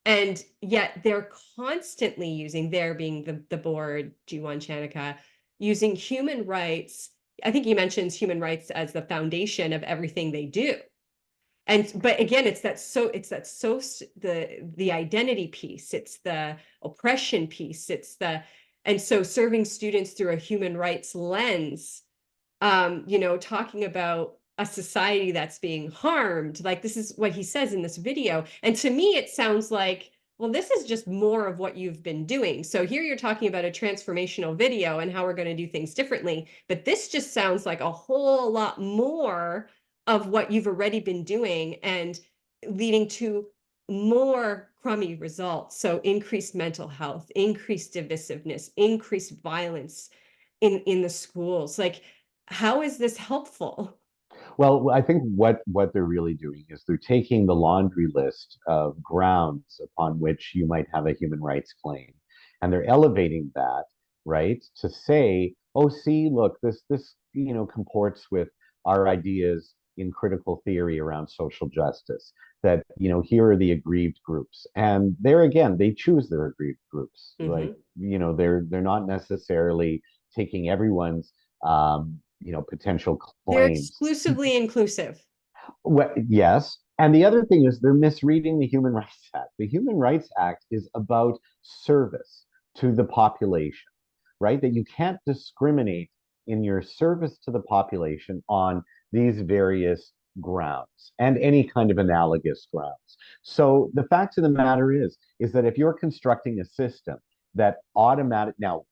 And yet they're constantly using, there being the board, Jeewan, Chanicka, using human rights. I think he mentions human rights as the foundation of everything they do. And but again, the identity piece, it's the oppression piece, it's the and so serving students through a human rights lens, talking about a society that's being harmed. Like this is what he says in this video. And to me, it sounds like, well, this is just more of what you've been doing. So here you're talking about a transformational video and how we're going to do things differently. But this just sounds like a whole lot more of what you've already been doing and leading to more crummy results. So increased mental health, increased divisiveness, increased violence in the schools. Like, how is this helpful? Well, I think what they're really doing is they're taking the laundry list of grounds upon which you might have a human rights claim, and they're elevating that, right, to say, oh, see, look, this comports with our ideas in critical theory around social justice. That here are the aggrieved groups, and there again, they choose their aggrieved groups. Like Hmm. they're not necessarily taking everyone's potential They're claims. exclusively inclusive. Well, yes. And the other thing is they're misreading the Human Rights Act. The Human Rights Act is about service to the population, right? That you can't discriminate in your service to the population on these various grounds and any kind of analogous grounds. So the fact of the matter is that if you're constructing a system that automatic now,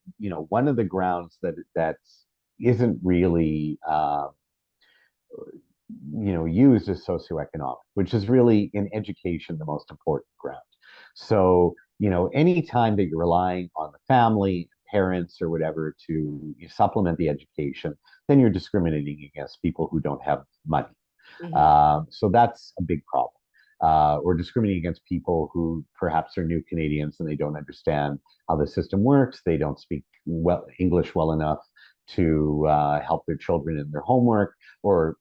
one of the grounds that isn't really used as socioeconomic, which is really in education the most important ground. So, any time that you're relying on the family, parents, or whatever to supplement the education, then you're discriminating against people who don't have money. Hmm. So that's a big problem. Or discriminating against people who perhaps are new Canadians and they don't understand how the system works. They don't speak English well enough to help their children in their homework, or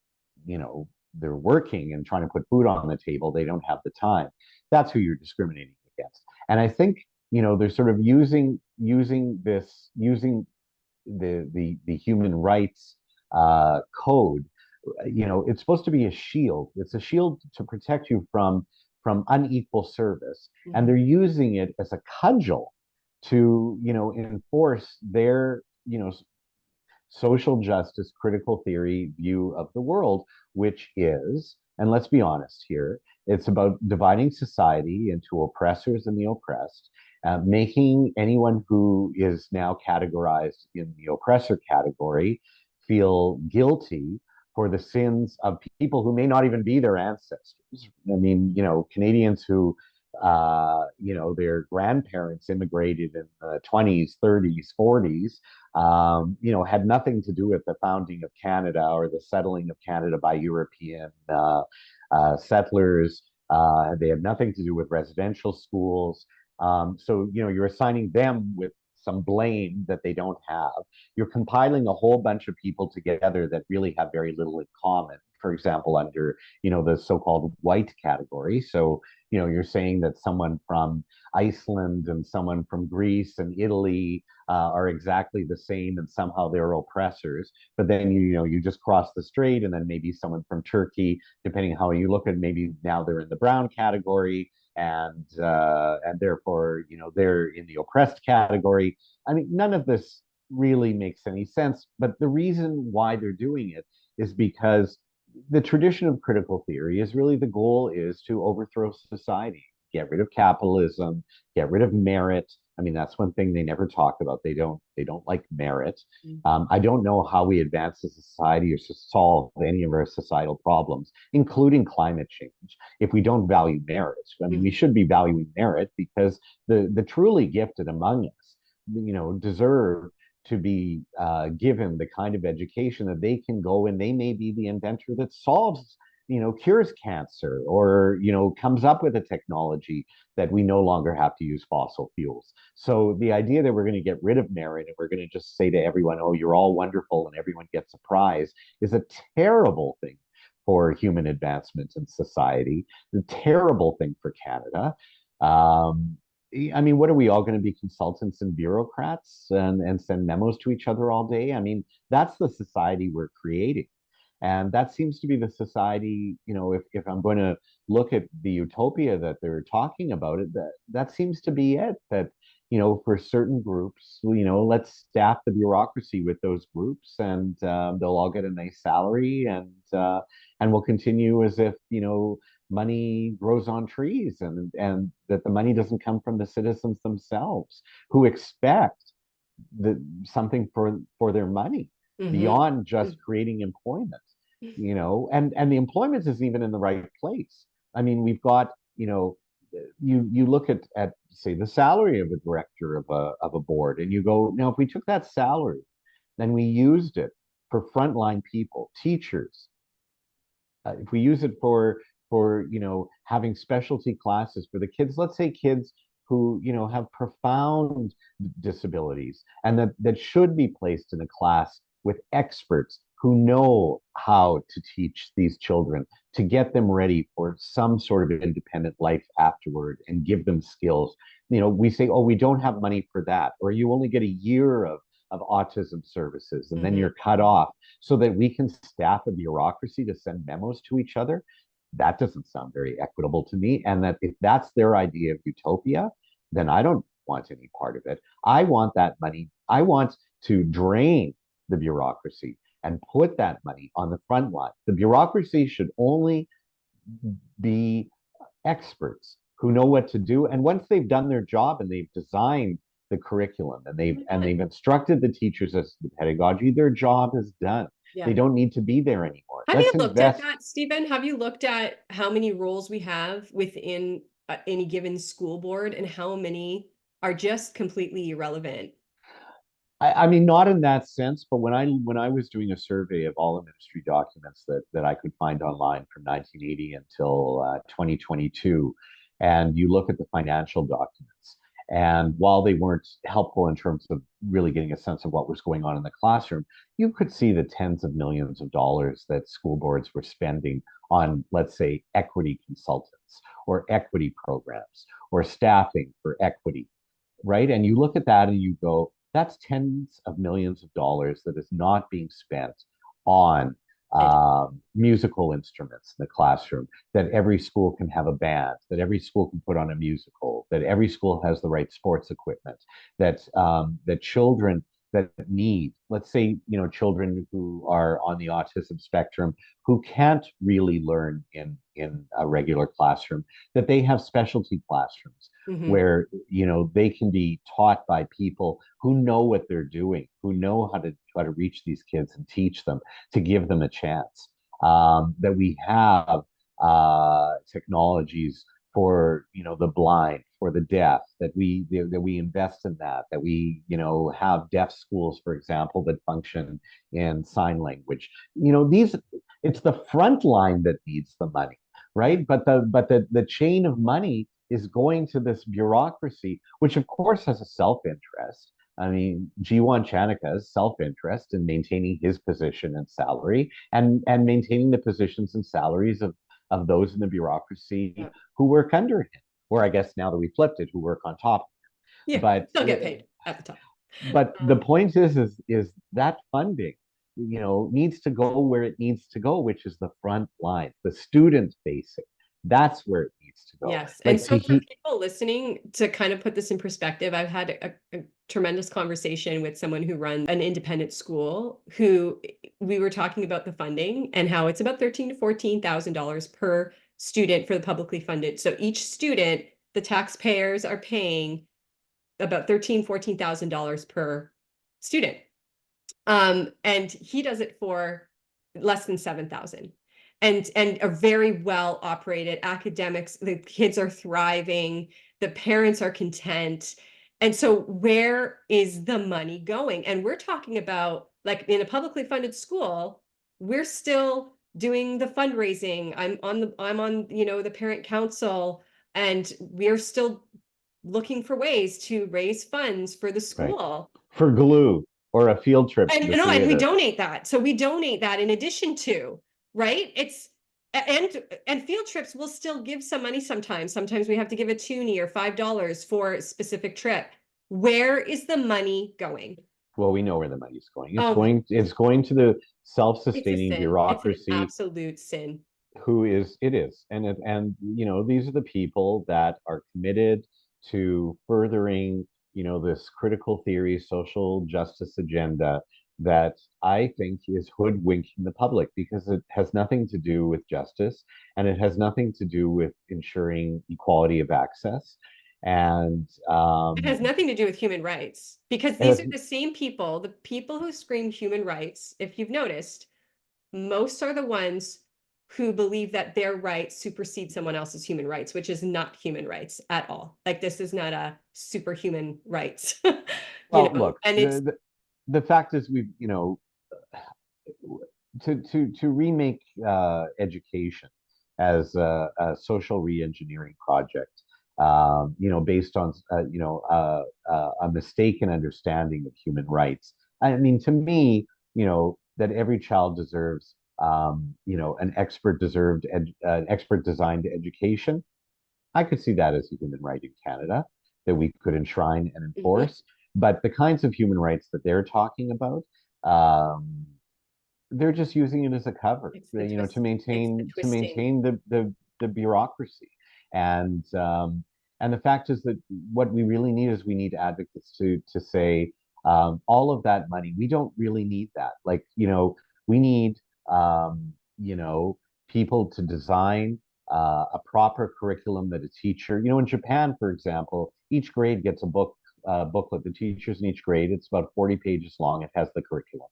they're working and trying to put food on the table. They don't have the time. That's who you're discriminating against. And I think they're sort of using the human rights code. It's supposed to be a shield. It's a shield to protect you from unequal service, and Hmm. they're using it as a cudgel to enforce their social justice critical theory view of the world, which is, and let's be honest here, it's about dividing society into oppressors and the oppressed, making anyone who is now categorized in the oppressor category feel guilty for the sins of people who may not even be their ancestors. I mean, Canadians who their grandparents immigrated in the 20s, 30s, 40s, had nothing to do with the founding of Canada or the settling of Canada by European settlers. They had nothing to do with residential schools. So, you're assigning them with some blame that they don't have. You're compiling a whole bunch of people together that really have very little in common. For example, under, the so-called white category. So, you're saying that someone from Iceland and someone from Greece and Italy are exactly the same, and somehow they're oppressors. But then you just cross the strait, and then maybe someone from Turkey, depending on how you look at it, maybe now they're in the brown category, and therefore they're in the oppressed category. I mean, none of this really makes any sense. But the reason why they're doing it is because the tradition of critical theory is really, the goal is to overthrow society, get rid of capitalism, get rid of merit. I mean, that's one thing they never talk about. They don't like merit. I don't know how we advance as a society or to solve any of our societal problems, including climate change, if we don't value merit. I mean, we should be valuing merit, because the truly gifted among us, deserve to be given the kind of education that they can go, and they may be the inventor that solves, cures cancer, or, comes up with a technology that we no longer have to use fossil fuels. So the idea that we're going to get rid of merit and we're going to just say to everyone, oh, you're all wonderful, and everyone gets a prize, is a terrible thing for human advancement in society, a terrible thing for Canada. I mean, what are we all going to be, consultants and bureaucrats, and send memos to each other all day? I mean, that's the society we're creating. And that seems to be the society, if I'm going to look at the utopia that they're talking about, that seems to be it. That, for certain groups, let's staff the bureaucracy with those groups, and they'll all get a nice salary, and we'll continue as if, money grows on trees, and that the money doesn't come from the citizens themselves, who expect something for their money beyond just creating employment, and the employment isn't even in the right place. I mean, we've got, you look at say the salary of a director of a board, and you go, now if we took that salary, then we used it for frontline people, teachers, if we use it for having specialty classes for the kids, let's say kids who have profound disabilities, and that should be placed in a class with experts who know how to teach these children, to get them ready for some sort of independent life afterward, and give them skills. We say, oh, we don't have money for that, or you only get a year of autism services, and then you're cut off, so that we can staff a bureaucracy to send memos to each other. That doesn't sound very equitable to me. And that if that's their idea of utopia, then I don't want any part of it. I want that money. I want to drain the bureaucracy and put that money on the front line. The bureaucracy should only be experts who know what to do. And once they've done their job and they've designed the curriculum, and they've instructed the teachers as the pedagogy, their job is done. Yeah. They don't need to be there anymore. Have you looked at that, Stephen? Have you looked at how many roles we have within any given school board, and how many are just completely irrelevant? I mean, not in that sense, but when I was doing a survey of all the ministry documents that I could find online from 1980 until 2022, and you look at the financial documents, and while they weren't helpful in terms of really getting a sense of what was going on in the classroom, you could see the tens of millions of dollars that school boards were spending on, let's say, equity consultants, or equity programs, or staffing for equity, right? And you look at that and you go, that's tens of millions of dollars that is not being spent on musical instruments in the classroom, that every school can have a band, that every school can put on a musical, that every school has the right sports equipment, that children that need, let's say, children who are on the autism spectrum, who can't really learn in a regular classroom, that they have specialty classrooms where they can be taught by people who know what they're doing, who know how to reach these kids and teach them, to give them a chance. That we have technologies for the blind, for the deaf, that we invest in that we have deaf schools, for example, that function in sign language. It's the front line that needs the money, right? But the chain of money is going to this bureaucracy, which of course has a self-interest. I mean, Jeewan Chanicka's self-interest in maintaining his position and salary, and maintaining the positions and salaries of those in the bureaucracy Yeah. who work under him, or I guess now that we flipped it, who work on top. Yeah, But still get paid at the top. the point is that funding, needs to go where it needs to go, which is the front line, the student facing. That's where it needs to go. Yes. And Like so for people listening, to kind of put this in perspective, I've had a tremendous conversation with someone who runs an independent school who we were talking about the funding and how it's about $13,000 to $14,000 per student for the publicly funded. So each student, the taxpayers are paying about $13,000, $14,000 per student. And he does it for less than 7,000. And a very well operated academics, the kids are thriving, the parents are content. And so where is the money going? And we're talking about, like, in a publicly funded school, we're still doing the fundraising. I'm on, the parent council, and we're still looking for ways to raise funds for the right, school. for glue or a field trip to And the no, and we theater. donate that. So we donate that in addition to, right? And field trips will still give some money sometimes. Sometimes we have to give a toonie or $5 for a specific trip. Where is the money going? Well, we know where the money's going. It's Oh, going to the it's a self-sustaining sin. It's an bureaucracy absolute sin. who is it is. And these are the people that are committed to furthering, this critical theory social justice agenda that I think is hoodwinking the public, because it has nothing to do with justice, and it has nothing to do with ensuring equality of access. And It has nothing to do with human rights, because these it are the same people, the people who scream human rights, if you've noticed, most are the ones who believe that their rights supersede someone else's human rights, which is not human rights at all. Like, this is not a superhuman rights, well, look, and it's the fact is, we've, to remake education as a social reengineering project, based on a mistaken understanding of human rights. I mean, to me, that every child deserves, an expert designed education. I could see that as a human right in Canada that we could enshrine and mhm, enforce. But the kinds of human rights that they're talking about, they're just using it as a cover, it's the to twist, it's the twisting. maintain the bureaucracy. And and the fact is that what we really need is, we need advocates to say, all of that money, we don't really need that. Like, we need, people to design a proper curriculum that a teacher, in Japan, for example, each grade gets a booklet. The teachers in each grade, it's about 40 pages long. It has the curriculum,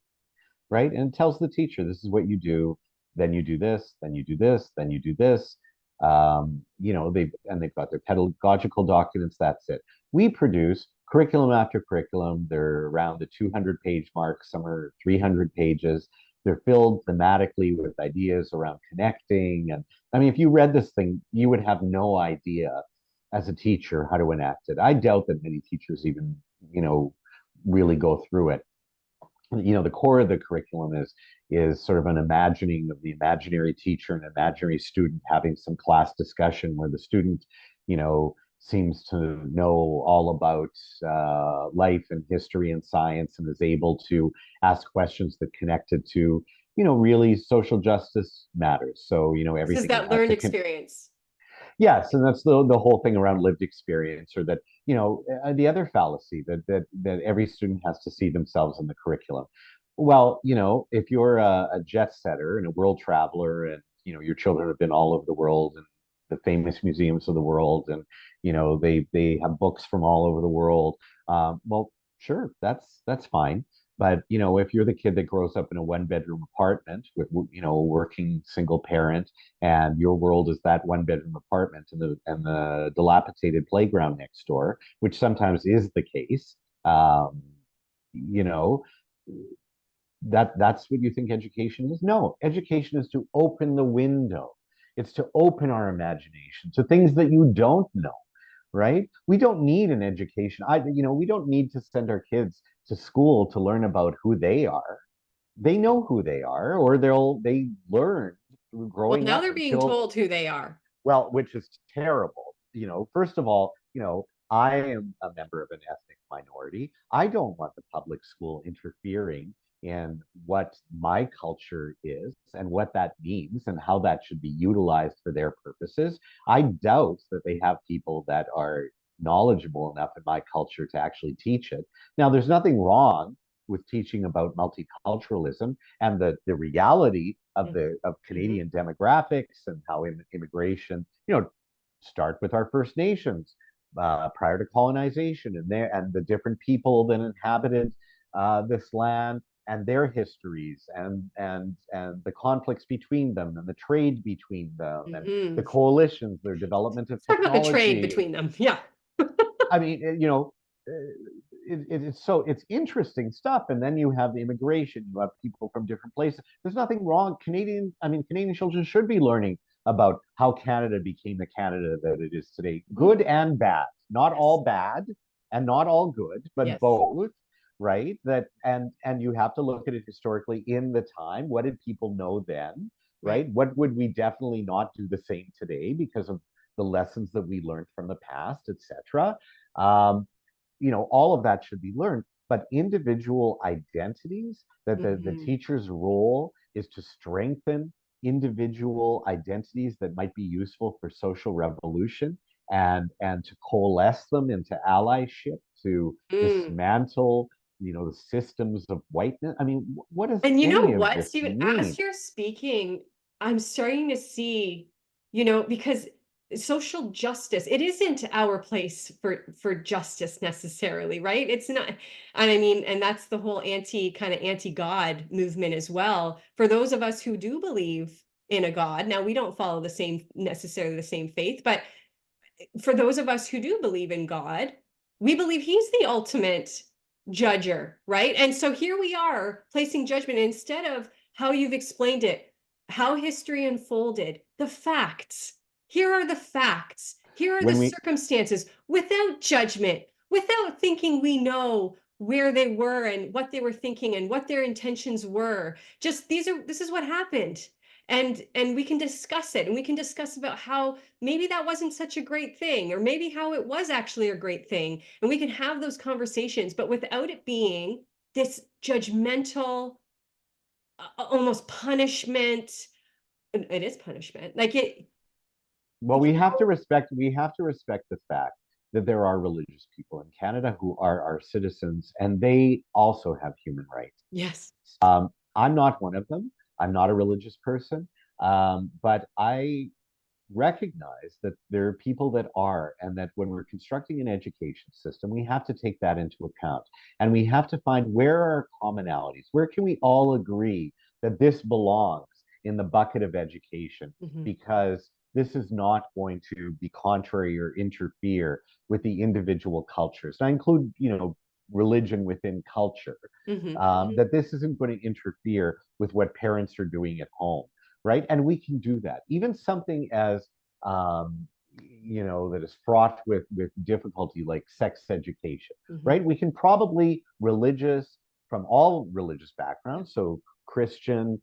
right? And it tells the teacher, this is what you do, then you do this, then you do this, then you do this. They've got their pedagogical documents. That's it. We produce curriculum after curriculum. They're around the 200-page mark. Some are 300 pages. They're filled thematically with ideas around connecting. And I mean, if you read this thing, you would have no idea as a teacher how to enact it. I doubt that many teachers even, really go through it. The core of the curriculum is sort of an imagining of the imaginary teacher and imaginary student having some class discussion where the student, seems to know all about life and history and science, and is able to ask questions that connected to, really social justice matters. So, This is everything that that has learned to experience. yes, and that's the whole thing around lived experience, or that, the other fallacy that every student has to see themselves in the curriculum. Well, if you're a jet setter and a world traveler, and your children have been all over the world and the famous museums of the world, and they have books from all over the world. Well, sure, that's fine. But if you're the kid that grows up in a one-bedroom apartment with a working single parent, and your world is that one-bedroom apartment and the dilapidated playground next door, which sometimes is the case, you know, that's what you think education is? No, education is to open the window. It's to open our imagination to things that you don't know, right? We don't need an education. We don't need to send our kids to school to learn about who they are. They know who they are, or they learn through Well, growing now up they're being until, told who they are. well, which is terrible. First of all, I am a member of an ethnic minority. I don't want the public school interfering in what my culture is and what that means and how that should be utilized for their purposes. I doubt that they have people that are knowledgeable enough in my culture to actually teach it. Now, there's nothing wrong with teaching about multiculturalism and the reality of the of Mhm. Canadian demographics and how immigration, start with our First Nations prior to colonization and the different people that inhabited this land and their histories and the conflicts between them and the trade between them and the Mhm. coalitions, their development of Let's talk about the trade technology. between them. Yeah. I mean, it's interesting stuff. And then you have the immigration, you have people from different places. There's nothing wrong. Canadian children should be learning about how Canada became the Canada that it is today, Mhm. good and bad, not Yes. all bad and not all good, but Yes. both, right? And you have to look at it historically in the time. What did people know then, Right. right? What would we definitely not do the same today because of the lessons that we learned from the past, etc. Um, all of that should be learned, but individual identities, that the Mhm. teacher's role is to strengthen individual identities that might be useful for social revolution and to coalesce them into allyship, to Mm. dismantle, the systems of whiteness. I mean, what does And you know any of what, this Stephen, as mean? you're speaking, I'm starting to see, because social justice, it isn't our place for justice necessarily, right? It's not, and I mean, and that's the whole anti-God movement as well. For those of us who do believe in a God, now we don't follow necessarily the same faith, but for those of us who do believe in God, we believe he's the ultimate judger, right? And so here we are placing judgment instead of how you've explained it, how history unfolded, the facts. Here are the facts. Here are the When we circumstances without judgment, without thinking we know where they were and what they were thinking and what their intentions were. Just this is what happened. And we can discuss it, and we can discuss about how maybe that wasn't such a great thing, or maybe how it was actually a great thing, and we can have those conversations, but without it being this judgmental, almost punishment. It is punishment, like it. Well, we have to respect the fact that there are religious people in Canada who are our citizens, and they also have human rights. Yes. I'm not one of them. I'm not a religious person, but I recognize that there are people that are, and that when we're constructing an education system, we have to take that into account, and we have to find where are commonalities, where can we all agree that this belongs in the bucket of education, Hmm. because this is not going to be contrary or interfere with the individual cultures. And I include, religion within culture. Hmm. That this isn't going to interfere with what parents are doing at home, right? And we can do that. Even something as um, that is fraught with difficulty, like sex education, Hmm. right? We can probably religious from all religious backgrounds, so Christian,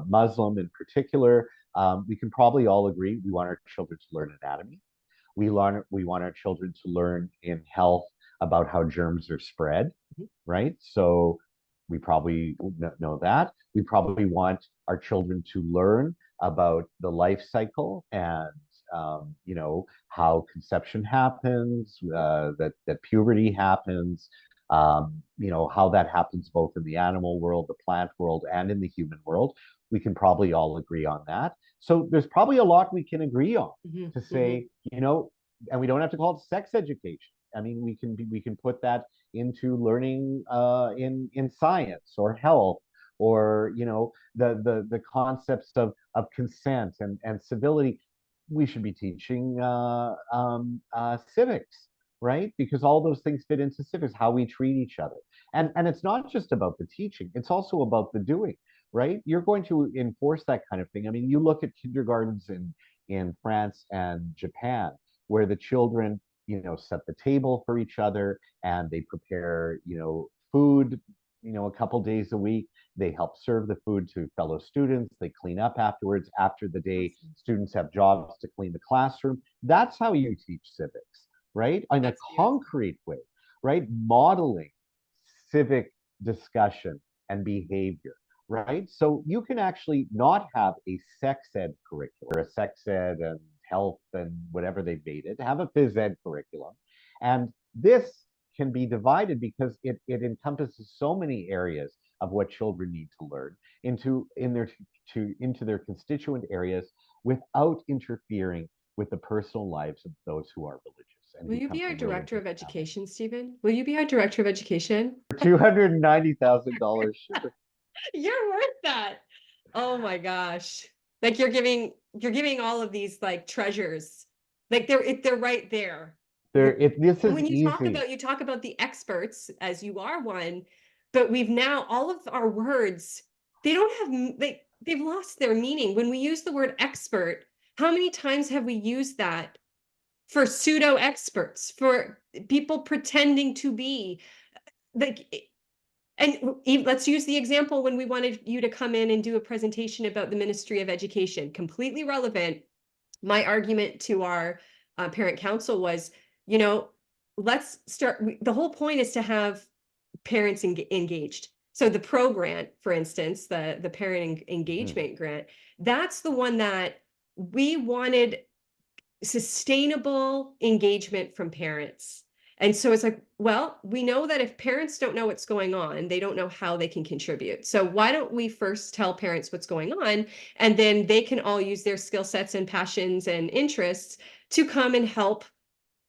Muslim in particular, we can probably all agree we want our children to learn anatomy. We want our children to learn in health about how germs are spread, right? So we probably know that. We probably want our children to learn about the life cycle and how conception happens, that puberty happens, how that happens both in the animal world, the plant world, and in the human world. We can probably all agree on that. So there's probably a lot we can agree on Hmm. to Hmm. say, and we don't have to call it sex education. I mean, we can put that into learning in science or health, or the concepts of consent and civility. We should be teaching civics, right? Because all those things fit into civics, how we treat each other. And it's not just about the teaching, it's also about the doing, right? You're going to enforce that kind of thing. I mean, you look at kindergartens in France and Japan, where the children set the table for each other, and they prepare, food, a couple days a week. They help serve the food to fellow students. They clean up afterwards. After the day, Awesome. students have jobs to clean the classroom. That's how you teach civics, right? In a That's beautiful. concrete way, right? Modeling civic discussion and behavior, right? So you can actually not have a sex ed curriculum or a sex ed and health and whatever they've made it, have a phys ed curriculum. And this can be divided because it encompasses so many areas of what children need to learn into their constituent areas without interfering with the personal lives of those who are religious and Will who you come be our from director religious of families. education, Stephen? Will you be our director of education? For $290,000, sure. You're worth that. Oh my gosh. Like you're giving all of these like treasures. Like they're right there. You're, This and is when easy. you talk about the experts as you are one, but we've now all of our words, they don't have they've lost their meaning. When we use the word expert, how many times have we used that for pseudo experts, for people pretending to be like, and let's use the example when we wanted you to come in and do a presentation about the Ministry of Education, completely relevant. My argument to our parent council was, you know, let's start. The whole point is to have parents engaged. So the pro grant, for instance, the parent Mhm. engagement grant, that's the one that we wanted sustainable engagement from parents. And so it's like, well, we know that if parents don't know what's going on, they don't know how they can contribute. So why don't we first tell parents what's going on, and then they can all use their skill sets and passions and interests to come and help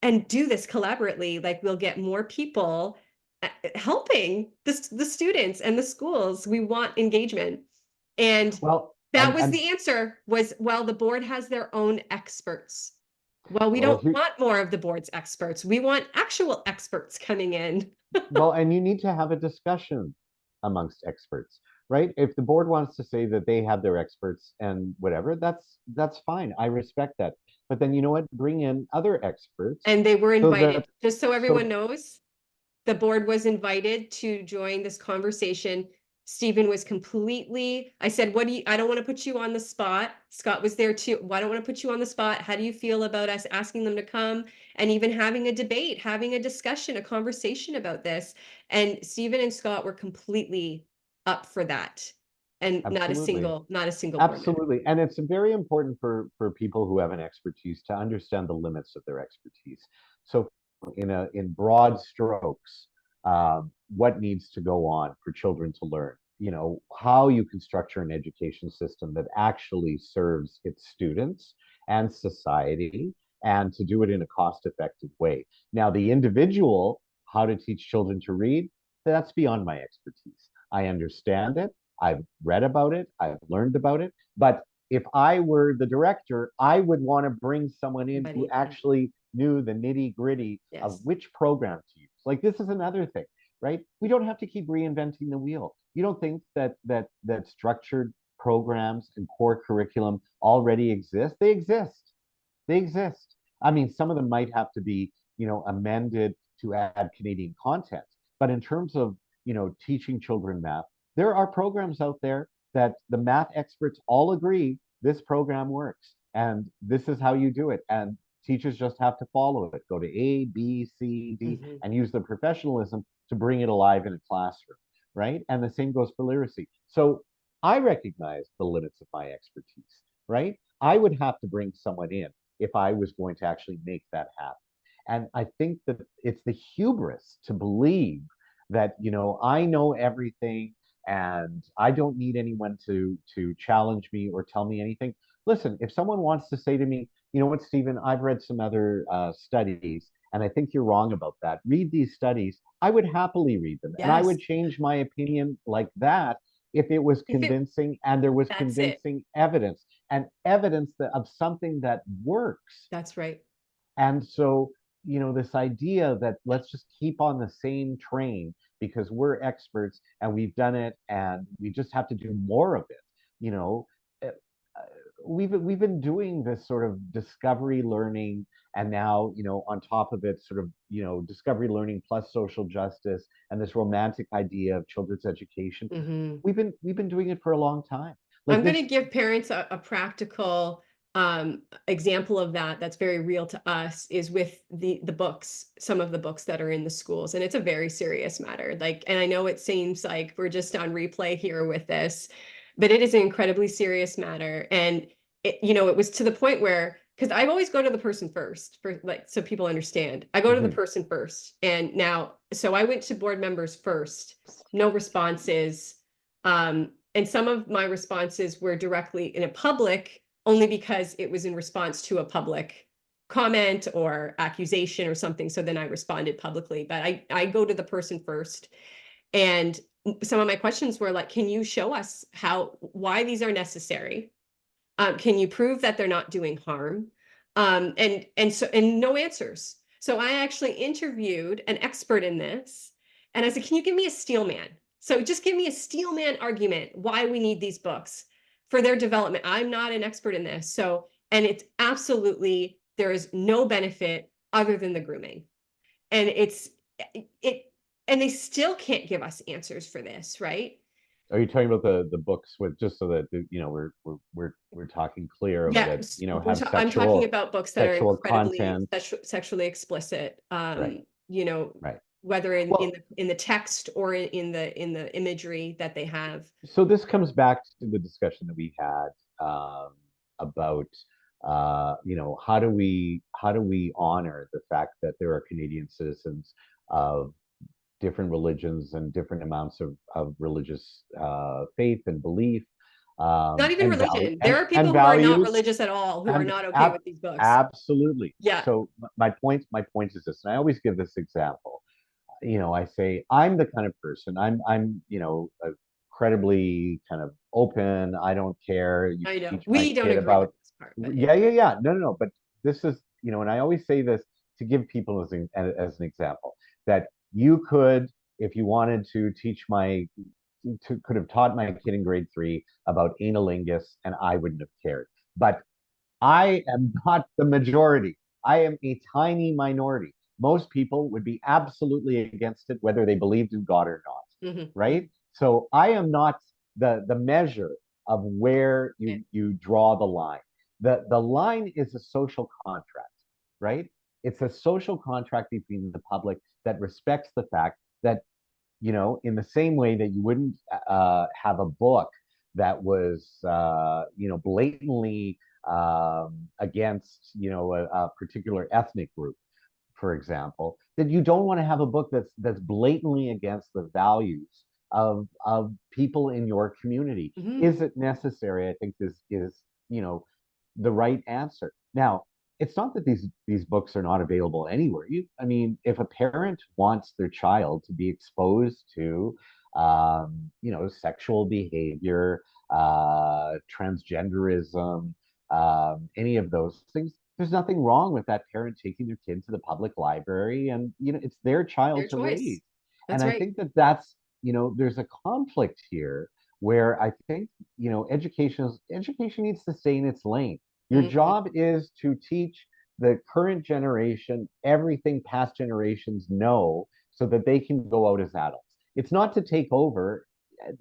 and do this collaboratively. Like we'll get more people helping the students and the schools. We want engagement. And Well, that was the answer was, well, the board has their own experts. Well, we well, don't want more of the board's experts. We want actual experts coming in. and you need to have a discussion amongst experts, right? If the board wants to say that they have their experts and whatever, that's fine. I respect that. But then you know what? Bring in other experts And they were so that invited, just so everyone so knows, the board was invited to join this conversation. Stephen was completely, I said, what do you, I don't want to put you on the spot. Scott was there too. Why don't want to put you on the spot? How do you feel about us asking them to come and even having a debate, having a discussion, a conversation about this? And Stephen and Scott were completely up for that. And absolutely. not a single board member. Absolutely. And it's very important for people who have an expertise to understand the limits of their expertise. So in broad strokes, what needs to go on for children to learn, how you can structure an education system that actually serves its students and society, and to do it in a cost-effective way. Now, the individual, how to teach children to read, that's beyond my expertise. I understand it. I've read about it, I've learned about it, but if I were the director, I would want to bring someone in who Buddy. actually knew the nitty gritty of Yes. which program to use. Like this is another thing, right? We don't have to keep reinventing the wheel. You don't think that structured programs and core curriculum already exist? They exist. They exist. I mean, some of them might have to be, amended to add Canadian content. But in terms of, teaching children math, there are programs out there that the math experts all agree this program works and this is how you do it. And teachers just have to follow it, go to A, B, C, D, Mhm. and use the professionalism to bring it alive in a classroom, right? And the same goes for literacy. So I recognize the limits of my expertise, right? I would have to bring someone in if I was going to actually make that happen. And I think that it's the hubris to believe that, I know everything and I don't need anyone to challenge me or tell me anything. Listen, if someone wants to say to me, you know what, Stephen, I've read some other studies and I think you're wrong about that. Read these studies. I would happily read them and I Yes. would change my opinion like that if it was If it, convincing and there was that's it. convincing evidence and evidence of something that works. That's right. And so, this idea that let's just keep on the same train because we're experts and we've done it and we just have to do more of it, you know, uh, we've been doing this sort of discovery learning, and now, on top of it, sort of, discovery learning plus social justice and this romantic idea of children's education. Hmm. We've been doing it for a long time. Like I'm going to this. give parents a practical example of that that's very real to us is with the books, some of the books that are in the schools, and it's a very serious matter. Like, and I know it seems like we're just on replay here with this, but it is an incredibly serious matter. And it was to the point where, because I always go to the person first for like, so people understand. I go to the Mhm. person first, and now, so I went to board members first, no responses. And some of my responses were directly in a public only because it was in response to a public comment or accusation or something. So then I responded publicly, but I go to the person first. And some of my questions were like, can you show us why these are necessary? Can you prove that they're not doing harm? And no answers. So I actually interviewed an expert in this, and I said, "Can you give me a steel man? So just give me a steel man argument why we need these books for their development. I'm not an expert in this, so and it's absolutely there is no benefit other than the grooming, and it and they still can't give us answers for this, right? Are you talking about the books, with just so that we're talking clear of that, Yes, have I'm talking sexual about books that are sexual incredibly content? sexually explicit. Right, right. Whether Well, in the text or in the imagery that they have. so this comes back to the discussion that we had, about, how do we honor the fact that there are Canadian citizens of different religions and different amounts of religious, faith and belief, Not even and value religion. There are and people who are not values. religious at all who are And not okay with these books. absolutely. Yeah, So my point is this, and I always give this example. I say I'm the kind of person, I'm incredibly kind of open. I don't care. You I can know. teach my We don't kid agree with about, this part, but yeah. yeah, yeah, yeah. No, no, no. But this is, and I always say this to give people as an example, that you could, if you wanted to teach could have taught my kid in grade 3 about analingus, and I wouldn't have cared. But I am not the majority. I am a tiny minority. Most people would be absolutely against it, whether they believed in God or not, Hmm. right? So I am not the measure of where Yeah. you draw the line. The line is a social contract, right? It's a social contract between the public that respects the fact that, in the same way that you wouldn't, have a book that was, blatantly, against, a particular ethnic group, for example, that you don't want to have a book that's blatantly against the values of people in your community. Hmm. Is it necessary? I think is the right answer. Now, it's not that these books are not available anywhere. I mean, if a parent wants their child to be exposed to, sexual behavior, transgenderism, any of those things, there's nothing wrong with that parent taking their kid to the public library, and it's their Their child to raise. choice. And That's I right. think there's a conflict here where I think, education needs to stay in its lane. Your Hmm. job is to teach the current generation everything past generations know, so that they can go out as adults. It's not to take over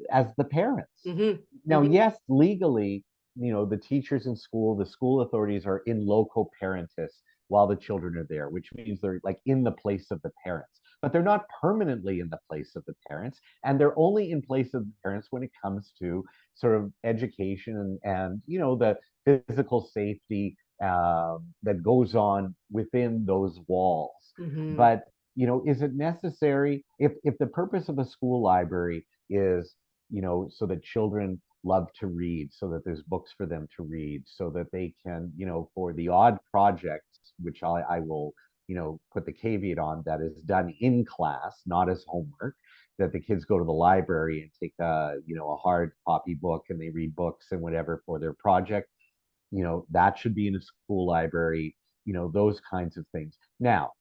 as the parents. Hmm. Now, Hmm. yes, legally, the teachers in school, the school authorities are in loco parentis while the children are there, which means they're like in the place of the parents. But they're not permanently in the place of the parents, and they're only in place of the parents when it comes to sort of education and the physical safety, that goes on within those walls. Hmm. But is it necessary, if the purpose of a school library is, so that children love to read, so that there's books for them to read, so that they can, for the odd project, which I will, put the caveat on, that is done in class, not as homework, that the kids go to the library and take a hard copy book and they read books and whatever for their project. That should be in a school library. Those kinds of things. Now,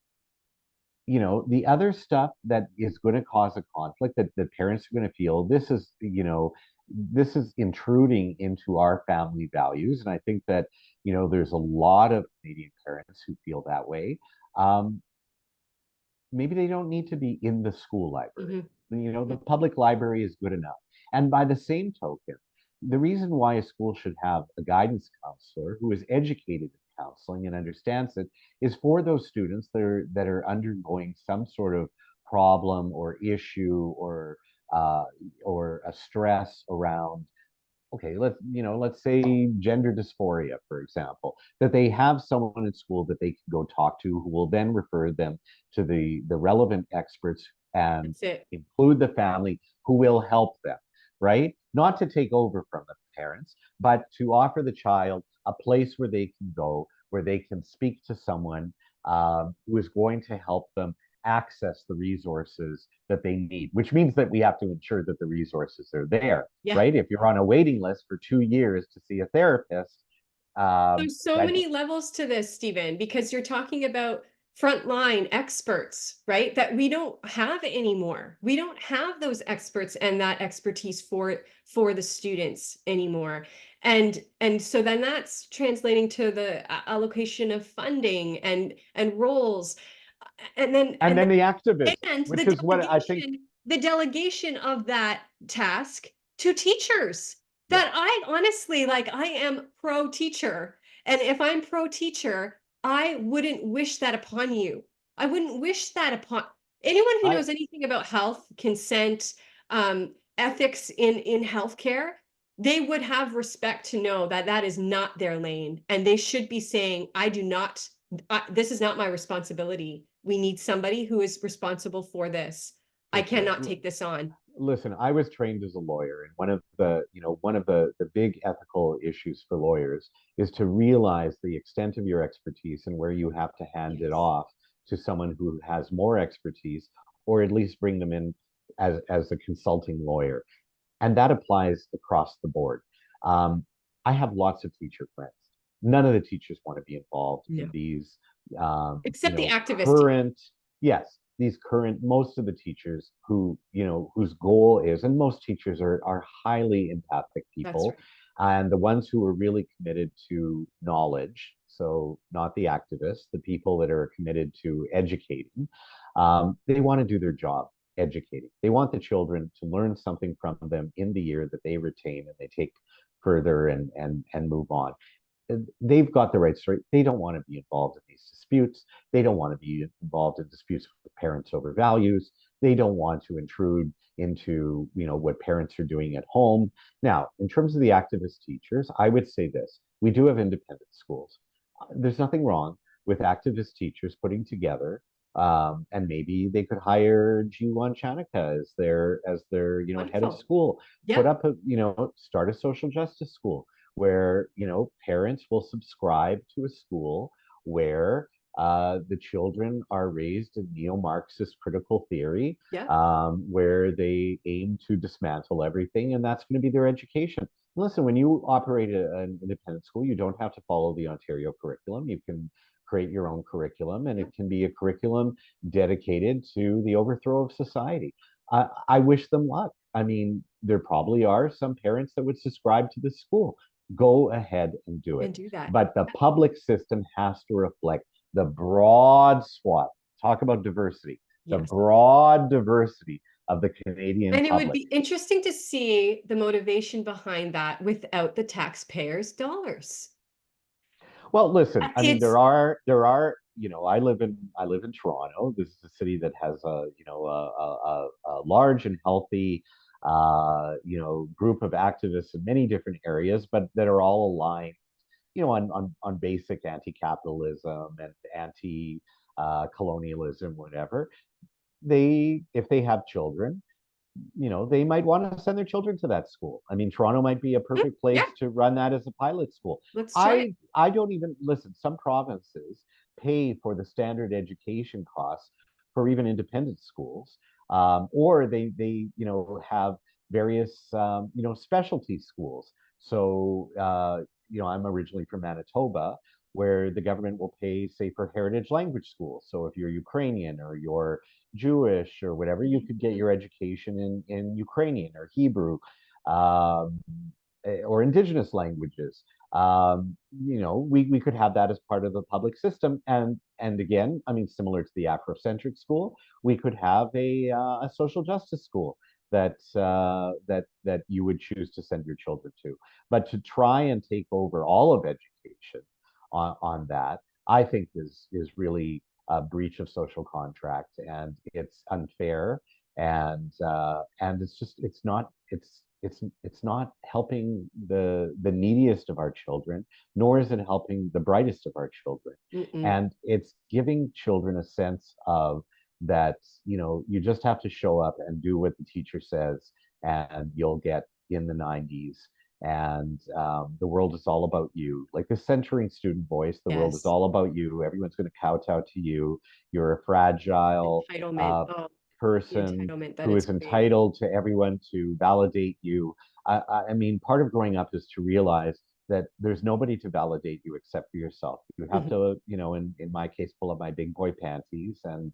the other stuff that is going to cause a conflict, that the parents are going to feel, this is, this is intruding into our family values. And I think that, there's a lot of Canadian parents who feel that way. Um, Maybe they don't need to be in the school library. Mhm. The public library is good enough. And by the same token, the reason why a school should have a guidance counselor who is educated in counseling and understands it is for those students that are undergoing some sort of problem or issue uh, or a stress around, okay, let's say gender dysphoria, for example, that they have someone in school that they can go talk to who will then refer them to the relevant experts and That's it. include the family who will help them, right? Not to take over from the parents, but to offer the child a place where they can go, where they can speak to someone who is going to help them access the resources that they need, which means that we have to ensure that the resources are there, Yeah. right? If you're on a waiting list for 2 years to see a therapist, There's so that many levels to this, Stephen, because you're talking about frontline experts, right? That we don't have anymore. We don't have those experts and that expertise for the students anymore. And so then that's translating to the allocation of funding and roles. And then and and then the activism, and which is what I think. the delegation of that task to teachers Yeah, that I honestly like. I am pro teacher. And if I'm pro teacher, I wouldn't wish that upon you. I wouldn't wish that upon anyone who I knows anything about health, consent, ethics in healthcare. They would have respect to know that that is not their lane. And they should be saying, I do not, this is not my responsibility. We need somebody who is responsible for this. I for sure. cannot take this on. Listen, I was trained as a lawyer, and one of the big ethical issues for lawyers is to realize the extent of your expertise and where you have to hand it Yes. off to someone who has more expertise, or at least bring them in as a consulting lawyer. And that applies across the board. Um, I have lots of teacher friends. None of the teachers want to be involved in No. these, Except the activist. current, yes, these current, most of the teachers whose goal is, and most teachers are highly empathic That's people, right. and the ones who are really committed to knowledge, so not the activists, the people that are committed to educating, they want to do their job educating. They want the children to learn something from them in the year that they retain and they take further and move on. They've got the right story. They don't want to be involved in these disputes. They don't want to be involved in disputes with parents over values. They don't want to intrude into what parents are doing at home. Now, in terms of the activist teachers, I would say this: we do have independent schools. There's nothing wrong with activist teachers putting together, and maybe they could hire Jeewan Chanicka as their head of Wonderful. school. Put Yeah. up start a social justice school where parents will subscribe to a school where the children are raised in neo-Marxist critical theory, Yeah. where they aim to dismantle everything, and that's going to be their education. Listen, when you operate an independent school, you don't have to follow the Ontario curriculum. You can create your own curriculum, and Yeah. it can be a curriculum dedicated to the overthrow of society. I wish them luck. I mean, there probably are some parents that would subscribe to this school. Go ahead and do it. And do that. But the public system has to reflect the broad swath. Talk about diversity, the Yes. broad diversity of the Canadian And it would public. be interesting to see the motivation behind that without the taxpayers' dollars. Well, listen, I mean, It's I live in Toronto. This is a city that has a large and healthy group of activists in many different areas, but that are all aligned, on basic anti-capitalism and anti colonialism, whatever. If they have children, they might want to send their children to that school. I mean, Toronto might be a perfect yeah, place to run that as a pilot school. let's try it. I don't even listen. Some provinces pay for the standard education costs for even independent schools, or they have various specialty schools. So I'm originally from Manitoba, where the government will pay, say, for heritage language schools. So if you're Ukrainian or you're Jewish or whatever, you could get Mhm. your education in Ukrainian or Hebrew. um, or indigenous languages. We could have that as part of the public system. And again, I mean, similar to the Afrocentric school, we could have a social justice school that you would choose to send your children to. But to try and take over all of education on that, I think is really a breach of social contract, and it's unfair, and it's not helping the neediest of our children, nor is it helping the brightest of our children. Mm-mm. And it's giving children a sense of that, you just have to show up and do what the teacher says, and you'll get in the 90s. And the world is all about you. Like the centering student voice, the world is Yes. all about you. Everyone's going to kowtow to you. You're a fragile Entitlement. Oh, the person entitlement that who it's is creating. entitled to everyone to validate you. I mean, part of growing up is to realize that there's nobody to validate you except for yourself. You have Mhm. to, in my case, pull up my big boy panties and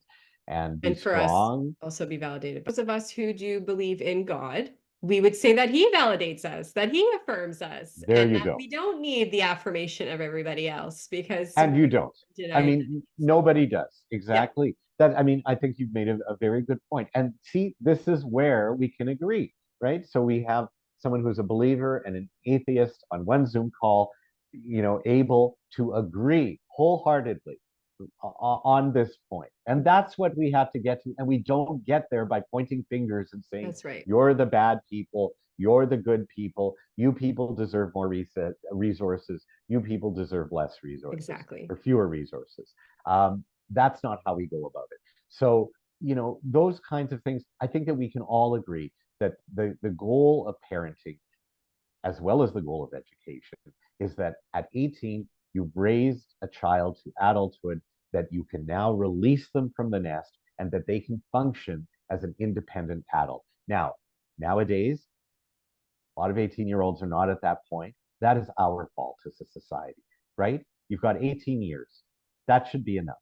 be And for us, strong. also be validated. Those of us who do believe in God, we would say that he validates us, that he affirms us, There and you that go. we don't need the affirmation of everybody else because And we you don't. I deny identity. mean, So, nobody does. yeah. Exactly. I mean, I think you've made a very good point. And see, this is where we can agree, right? So we have someone who's a believer and an atheist on one Zoom call, able to agree wholeheartedly on this point. And that's what we have to get to. And we don't get there by pointing fingers and saying, That's right. you're the bad people, you're the good people, you people deserve more resources, you people deserve less resources Exactly. or fewer resources. That's not how we go about it. So, those kinds of things, I think that we can all agree that the goal of parenting, as well as the goal of education, is that at 18, you've raised a child to adulthood, that you can now release them from the nest and that they can function as an independent adult. Now, nowadays, a lot of 18-year-olds are not at that point. That is our fault as a society, right? You've got 18 years. That should be enough.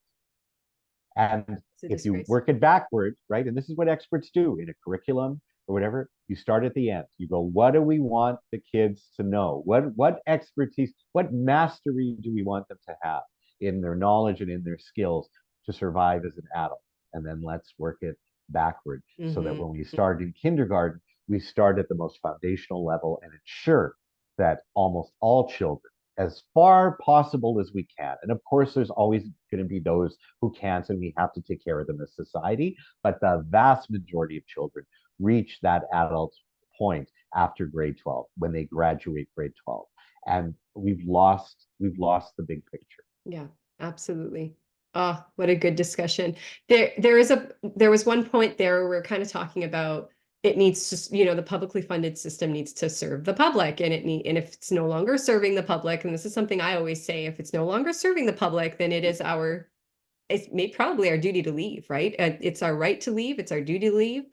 And It's a if you disgrace. work it backward, right, and this is what experts do in a curriculum or whatever, you start at the end. You go, what do we want the kids to know? What expertise, what mastery do we want them to have in their knowledge and in their skills to survive as an adult? And then let's work it backward so that Mm-hmm. when we start in kindergarten, we start at the most foundational level and ensure that almost all children, as far possible as we can. And of course, there's always going to be those who can't, and we have to take care of them as society. But the vast majority of children reach that adult point after grade 12, when they graduate grade 12. And we've lost the big picture. Yeah, absolutely. Oh, what a good discussion. There was one point there where we're kind of talking about it needs to, the publicly funded system needs to serve the public, and if it's no longer serving the public, and this is something I always say, if it's no longer serving the public, then probably our duty to leave, right? It's our right to leave, it's our duty to leave.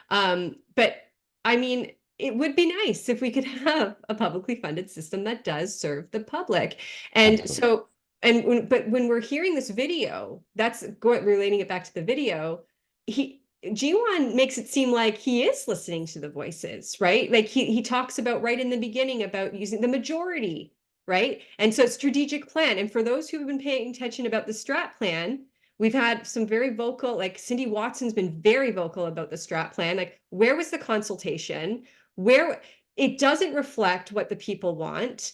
But I mean, it would be nice if we could have a publicly funded system that does serve the public. And Absolutely. so, but when we're hearing this video, relating it back to the video, Jeewan makes it seem like he is listening to the voices, right? Like he talks about right in the beginning about using the majority, right? And so strategic plan. And for those who have been paying attention about the strat plan, we've had some very vocal, like Cindy Watson's been very vocal about the strat plan. Like, where was the consultation? Where it doesn't reflect what the people want.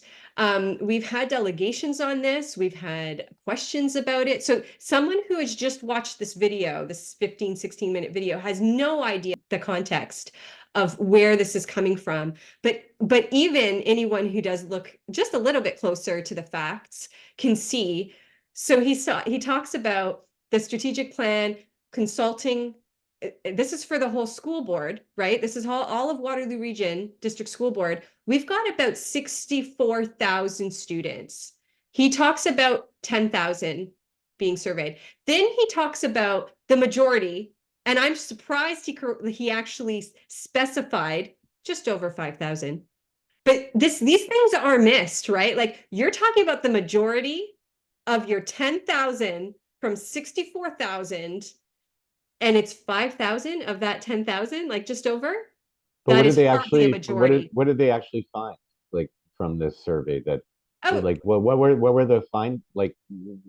We've had delegations on this. We've had questions about it. So someone who has just watched this video, this 15, 16-minute video, has no idea the context of where this is coming from. But even anyone who does look just a little bit closer to the facts can see. So he talks about the strategic plan, consulting. This is for the whole school board, right? This is all of Waterloo Region District School Board. We've got about 64,000 students. He talks about 10,000 being surveyed. Then he talks about the majority, and I'm surprised he actually specified just over 5,000. But these things are missed, right? Like, you're talking about the majority of your 10,000 from 64,000, and it's 5,000 of that 10,000, like just over. But That what did is they hardly a actually majority. what did they actually find like from this survey that Oh, like what were the find like the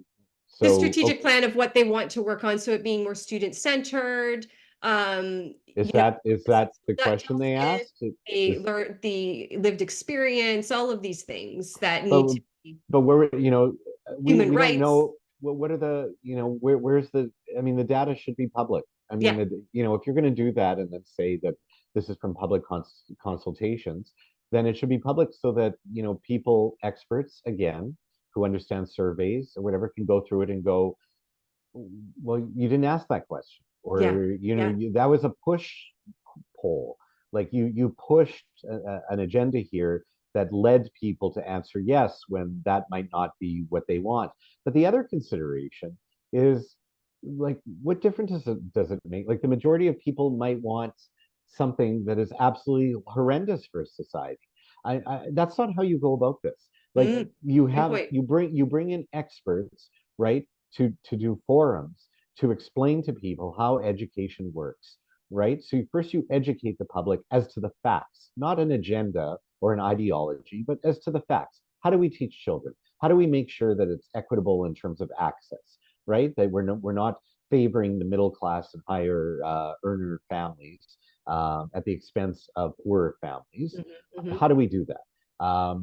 so strategic okay plan of what they want to work on, so it being more student-centered, is you know, that the that question tells they in, asked? they Is learn the lived experience, all of these things that need but to be but where human we don't rights. know what are the where's the I mean the data should be public. I mean Yeah, if you're going to do that and then say that this is from public consultations, then it should be public so that people experts again who understand surveys or whatever can go through it and go, well, you didn't ask that question, yeah, or yeah. that was a push poll. Like you pushed an agenda here that led people to answer yes when that might not be what they want. But the other consideration is like, what difference does it make? Like the majority of people might want something that is absolutely horrendous for society. That's not how you go about this. Like Good point. you bring in experts, right, to do forums to explain to people how education works, right? So first you educate the public as to the facts, not an agenda or an ideology, but as to the facts. How do we teach children? How do we make sure that it's equitable in terms of access, right? That we're not favoring the middle class and higher earner families at the expense of poorer families. Hmm. How do we do that?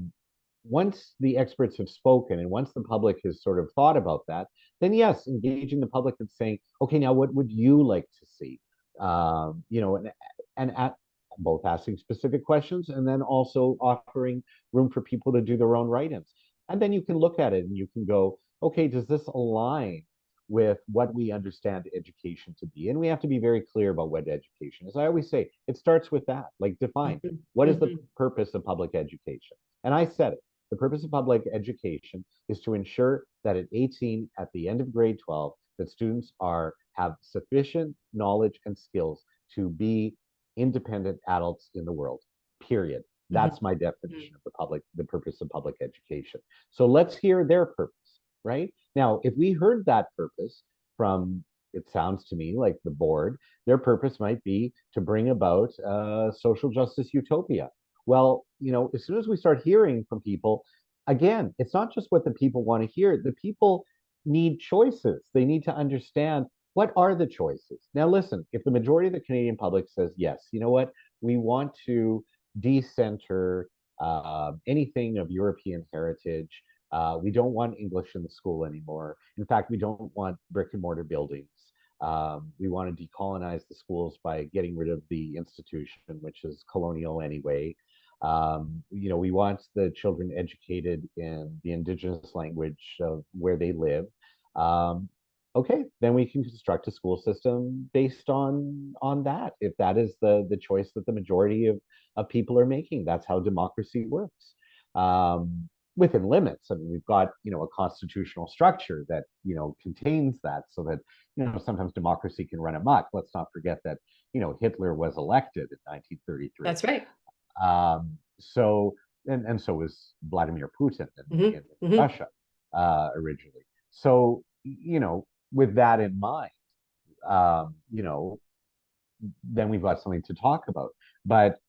Once the experts have spoken and once the public has sort of thought about that, then yes, engaging the public and saying, okay, now what would you like to see? And at both asking specific questions and then also offering room for people to do their own write-ins. And then you can look at it and you can go, okay, does this align with what we understand education to be? And we have to be very clear about what education is. I always say it starts with that, like define Hmm. what is the Hmm. purpose of public education? And I said it. The purpose of public education is to ensure that at 18, at the end of grade 12, that students have sufficient knowledge and skills to be independent adults in the world. Period. Hmm. That's my definition of the purpose of public education. So let's hear their purpose, right? Now, if we heard that purpose from, it sounds to me like the board, their purpose might be to bring about social justice utopia. Well, as soon as we start hearing from people, again, it's not just what the people want to hear. The people need choices. They need to understand what are the choices. Now, listen, if the majority of the Canadian public says, yes, you know what, we want to decenter anything of European heritage. We don't want English in the school anymore. In fact, we don't want brick and mortar buildings. We want to decolonize the schools by getting rid of the institution, which is colonial anyway. We want the children educated in the Indigenous language of where they live. Um, okay, then we can construct a school system based on that. If that is the choice that the majority of people are making, that's how democracy works. Within limits. I mean, we've got a constitutional structure that contains that, so that sometimes democracy can run amok. Let's not forget that Hitler was elected in 1933. That's right. So and so was Vladimir Putin Hmm. in Hmm. Russia originally. So with that in mind, then we've got something to talk about. But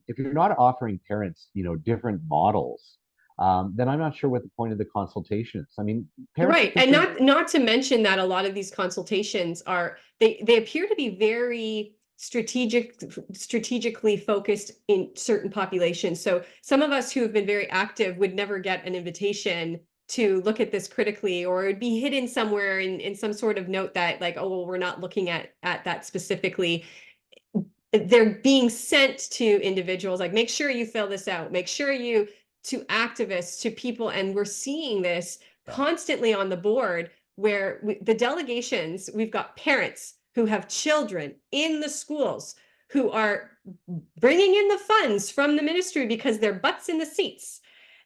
if you're not offering parents, different models, then I'm not sure what the point of the consultation is. I mean, parents Right. And should. not to mention that a lot of these consultations are they appear to be very strategically focused in certain populations. So some of us who have been very active would never get an invitation to look at this critically, or it would be hidden somewhere in some sort of note that like, oh, well, we're not looking at that specifically. They're being sent to individuals like, make sure you fill this out, make sure you, to activists, to people. And we're seeing this Yeah. constantly on the board where the delegations, we've got parents who have children in the schools who are bringing in the funds from the ministry because their butts in the seats,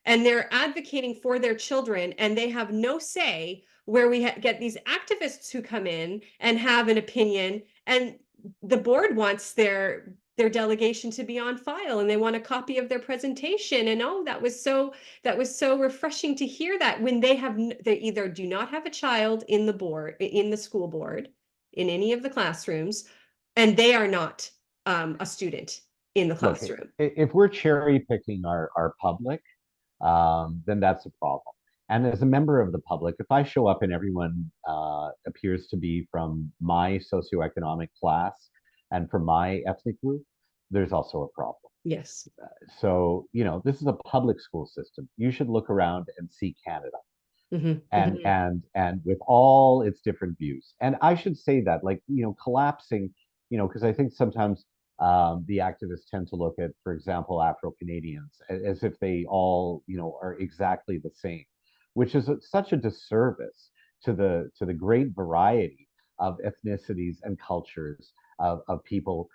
and they're advocating for their children, and they have no say, where we get these activists who come in and have an opinion, and the board wants their delegation to be on file, and they want a copy of their presentation. And oh, that was so refreshing to hear that, when they either do not have a child in the school board in any of the classrooms, and they are not a student. in the Look, classroom. if we're cherry picking our public, then that's a problem. And as a member of the public, if I show up and everyone appears to be from my socioeconomic class and from my ethnic group, there's also a problem. Yes. So, this is a public school system. You should look around and see Canada Hmm. and Hmm. and with all its different views. And I should say that, like, collapsing, because I think sometimes the activists tend to look at, for example, Afro-Canadians as if they all, are exactly the same, which is such a disservice to the great variety of ethnicities and cultures of people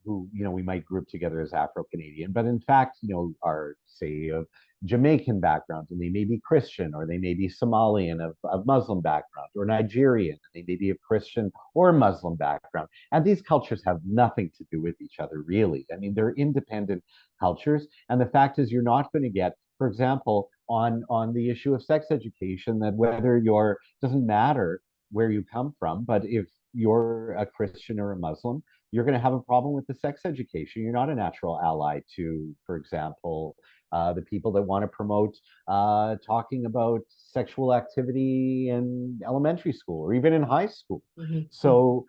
who, we might group together as Afro-Canadian, but in fact, are, say, of Jamaican background, and they may be Christian, or they may be Somalian of Muslim background, or Nigerian, and they may be of Christian or Muslim background. And these cultures have nothing to do with each other, really. I mean, they're independent cultures. And the fact is, you're not going to get, for example, on the issue of sex education, that whether you're, doesn't matter where you come from, but if you're a Christian or a Muslim, you're going to have a problem with the sex education. You're not a natural ally to, for example, the people that want to promote talking about sexual activity in elementary school or even in high school. Hmm. So,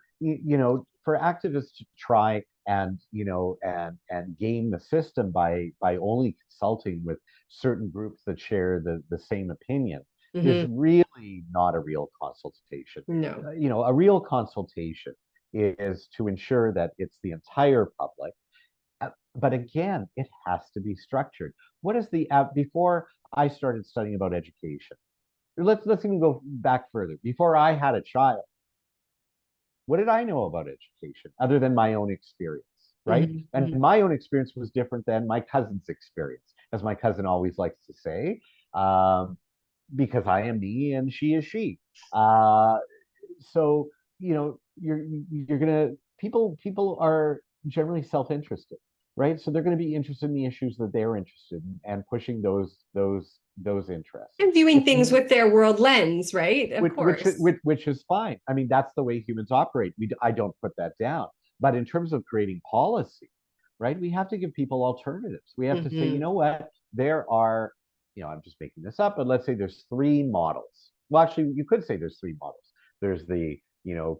for activists to try and, and game the system by only consulting with certain groups that share the same opinion is Hmm. really not a real consultation. No. A real consultation is to ensure that it's the entire public. But again, it has to be structured. What is the before I started studying about education? Let's even go back further. Before I had a child, what did I know about education other than my own experience, right? Hmm. And Hmm. my own experience was different than my cousin's experience, as my cousin always likes to say, um, because I am me and she is she. Uh, so you're gonna people are generally self-interested, right? So they're going to be interested in the issues that they're interested in and pushing those interests. And viewing It's things with their world lens, right? Of which which course. which is fine. I mean, that's the way humans operate. I don't put that down. But in terms of creating policy, right, we have to give people alternatives. We have to say, you Hmm. know what, there are, I'm just making this up, but let's say there's three models. Well, actually, you could say there's three models. There's the,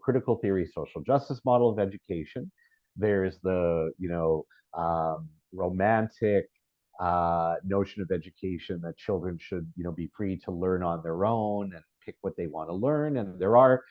critical theory social justice model of education. There's the, romantic notion of education that children should, be free to learn on their own and pick what they want to learn. And there are,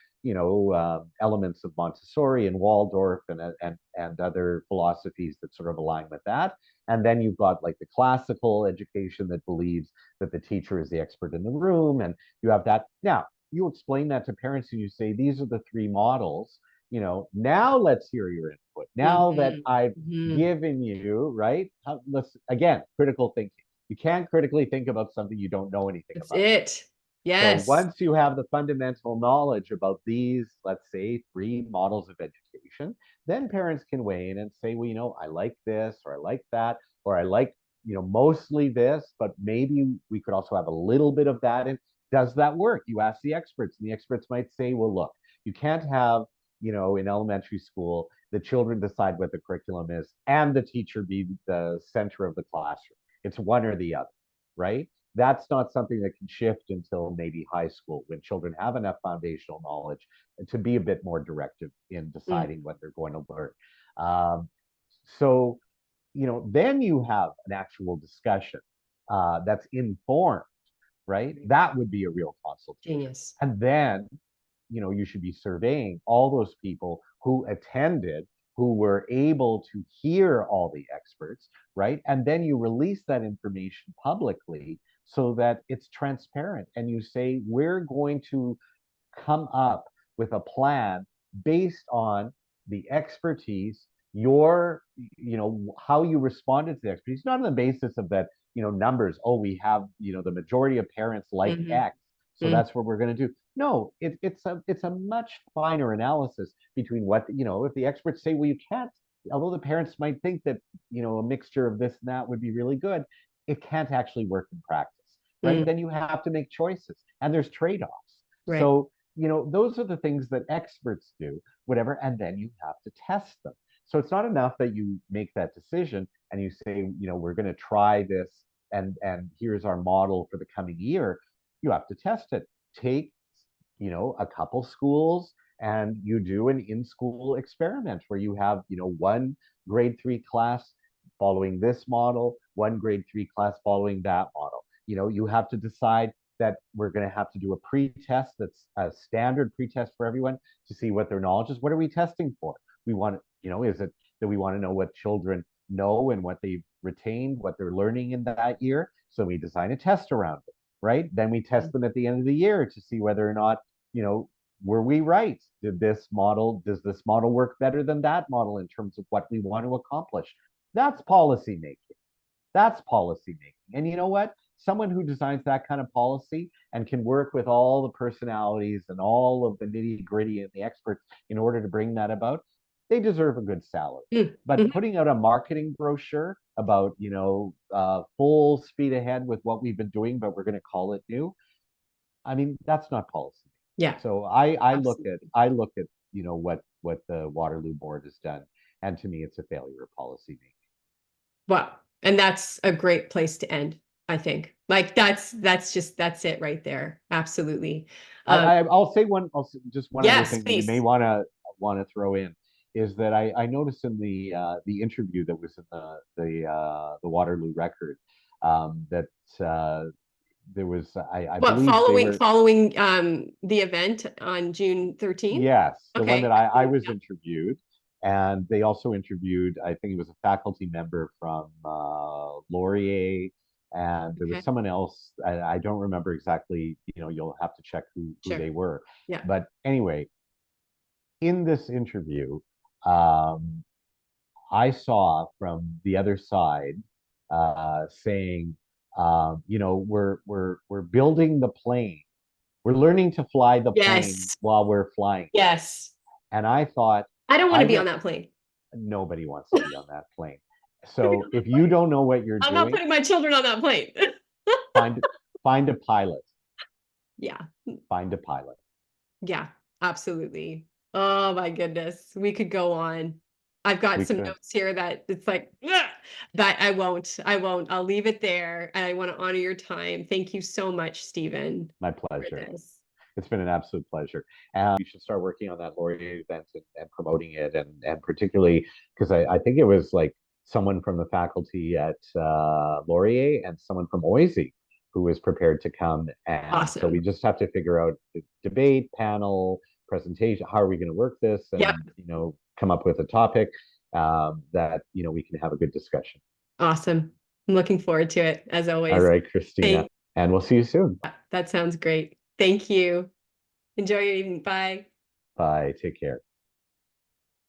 elements of Montessori and Waldorf and other philosophies that sort of align with that. And then you've got like the classical education that believes that the teacher is the expert in the room, and you have that. Now, you explain that to parents and you say, these are the three models. Now let's hear your input. Now that Hmm. I've Hmm. given you, right? Let's, again, critical thinking. You can't critically think about something you don't know anything That's about. it. So Yes. once you have the fundamental knowledge about these, let's say, three models of education, then parents can weigh in and say, well, I like this, or I like that, or I like, mostly this, but maybe we could also have a little bit of that. And does that work? You ask the experts, and the experts might say, well, look, you can't have, in elementary school, the children decide what the curriculum is and the teacher be the center of the classroom. It's one or the other, right? That's not something that can shift until maybe high school, when children have enough foundational knowledge to be a bit more directive in Mm. deciding what they're going to learn. Um, so, then you have an actual discussion that's informed, right? That would be a real consultation. Genius. And then, you should be surveying all those people who attended, who were able to hear all the experts, right? And then you release that information publicly so that it's transparent. And you say, we're going to come up with a plan based on the expertise, your, how you responded to the expertise, not on the basis of that, numbers. Oh, we have, the majority of parents like Hmm. X, so Hmm. that's what we're going to do. No, it's a much finer analysis between what, if the experts say, well, you can't, although the parents might think that, a mixture of this and that would be really good, it can't actually work in practice, right? Mm. Then you have to make choices, and there's trade-offs. Right. So, those are the things that experts do, whatever, and then you have to test them. So it's not enough that you make that decision and you say, we're going to try this and here's our model for the coming year. You have to test it. Take, a couple schools and you do an in-school experiment where you have, one grade 3 class following this model, one grade 3 class following that model. You have to decide that we're going to have to do a pre-test that's a standard pre-test for everyone to see what their knowledge is. What are we testing for? We want, is it that we want to know what children know and what they've retained, what they're learning in that year? So we design a test around it, right? Then we test them at the end of the year to see whether or not, were we right? Does this model work better than that model in terms of what we want to accomplish? That's policy making. That's policy making. And you know what? Someone who designs that kind of policy and can work with all the personalities and all of the nitty gritty and the experts in order to bring that about, they deserve a good salary. But putting out a marketing brochure about, full speed ahead with what we've been doing, but we're going to call it new. I mean, that's not policy. Yeah. So I look at what the Waterloo board has done, and to me, it's a failure of policy making. Well, and that's a great place to end, I think. Like that's it right there. Absolutely. I'll say just one yes, other thing please. that you may want to throw in is that I noticed in the interview that was in the Waterloo Record that there was I believe following the event on June 13th? Yes, the okay. one that I was interviewed. And they also interviewed, I think it was a faculty member from Laurier, and there was someone else. I don't remember exactly. You'll have to check who they were. Yeah. But anyway, in this interview, I saw from the other side saying, we're building the plane. We're learning to fly the plane while we're flying. Yes. And I thought, I don't want to be on that plane. Nobody wants to be on that plane. So if you don't know what you're doing, I'm not putting my children on that plane. find a pilot. Yeah. Find a pilot. Yeah, absolutely. Oh my goodness. We could go on. I've got some notes here that it's like, but I won't. I'll leave it there. And I want to honor your time. Thank you so much, Stephen. My pleasure. It's been an absolute pleasure. And you should start working on that Laurier event and promoting it. And particularly because I think it was like someone from the faculty at Laurier and someone from OISE who was prepared to come. And so we just have to figure out the debate, panel, presentation. How are we going to work this? And, come up with a topic that, we can have a good discussion. Awesome. I'm looking forward to it, as always. All right, Christina. And we'll see you soon. That sounds great. Thank you. Enjoy your evening. Bye. Bye. Take care.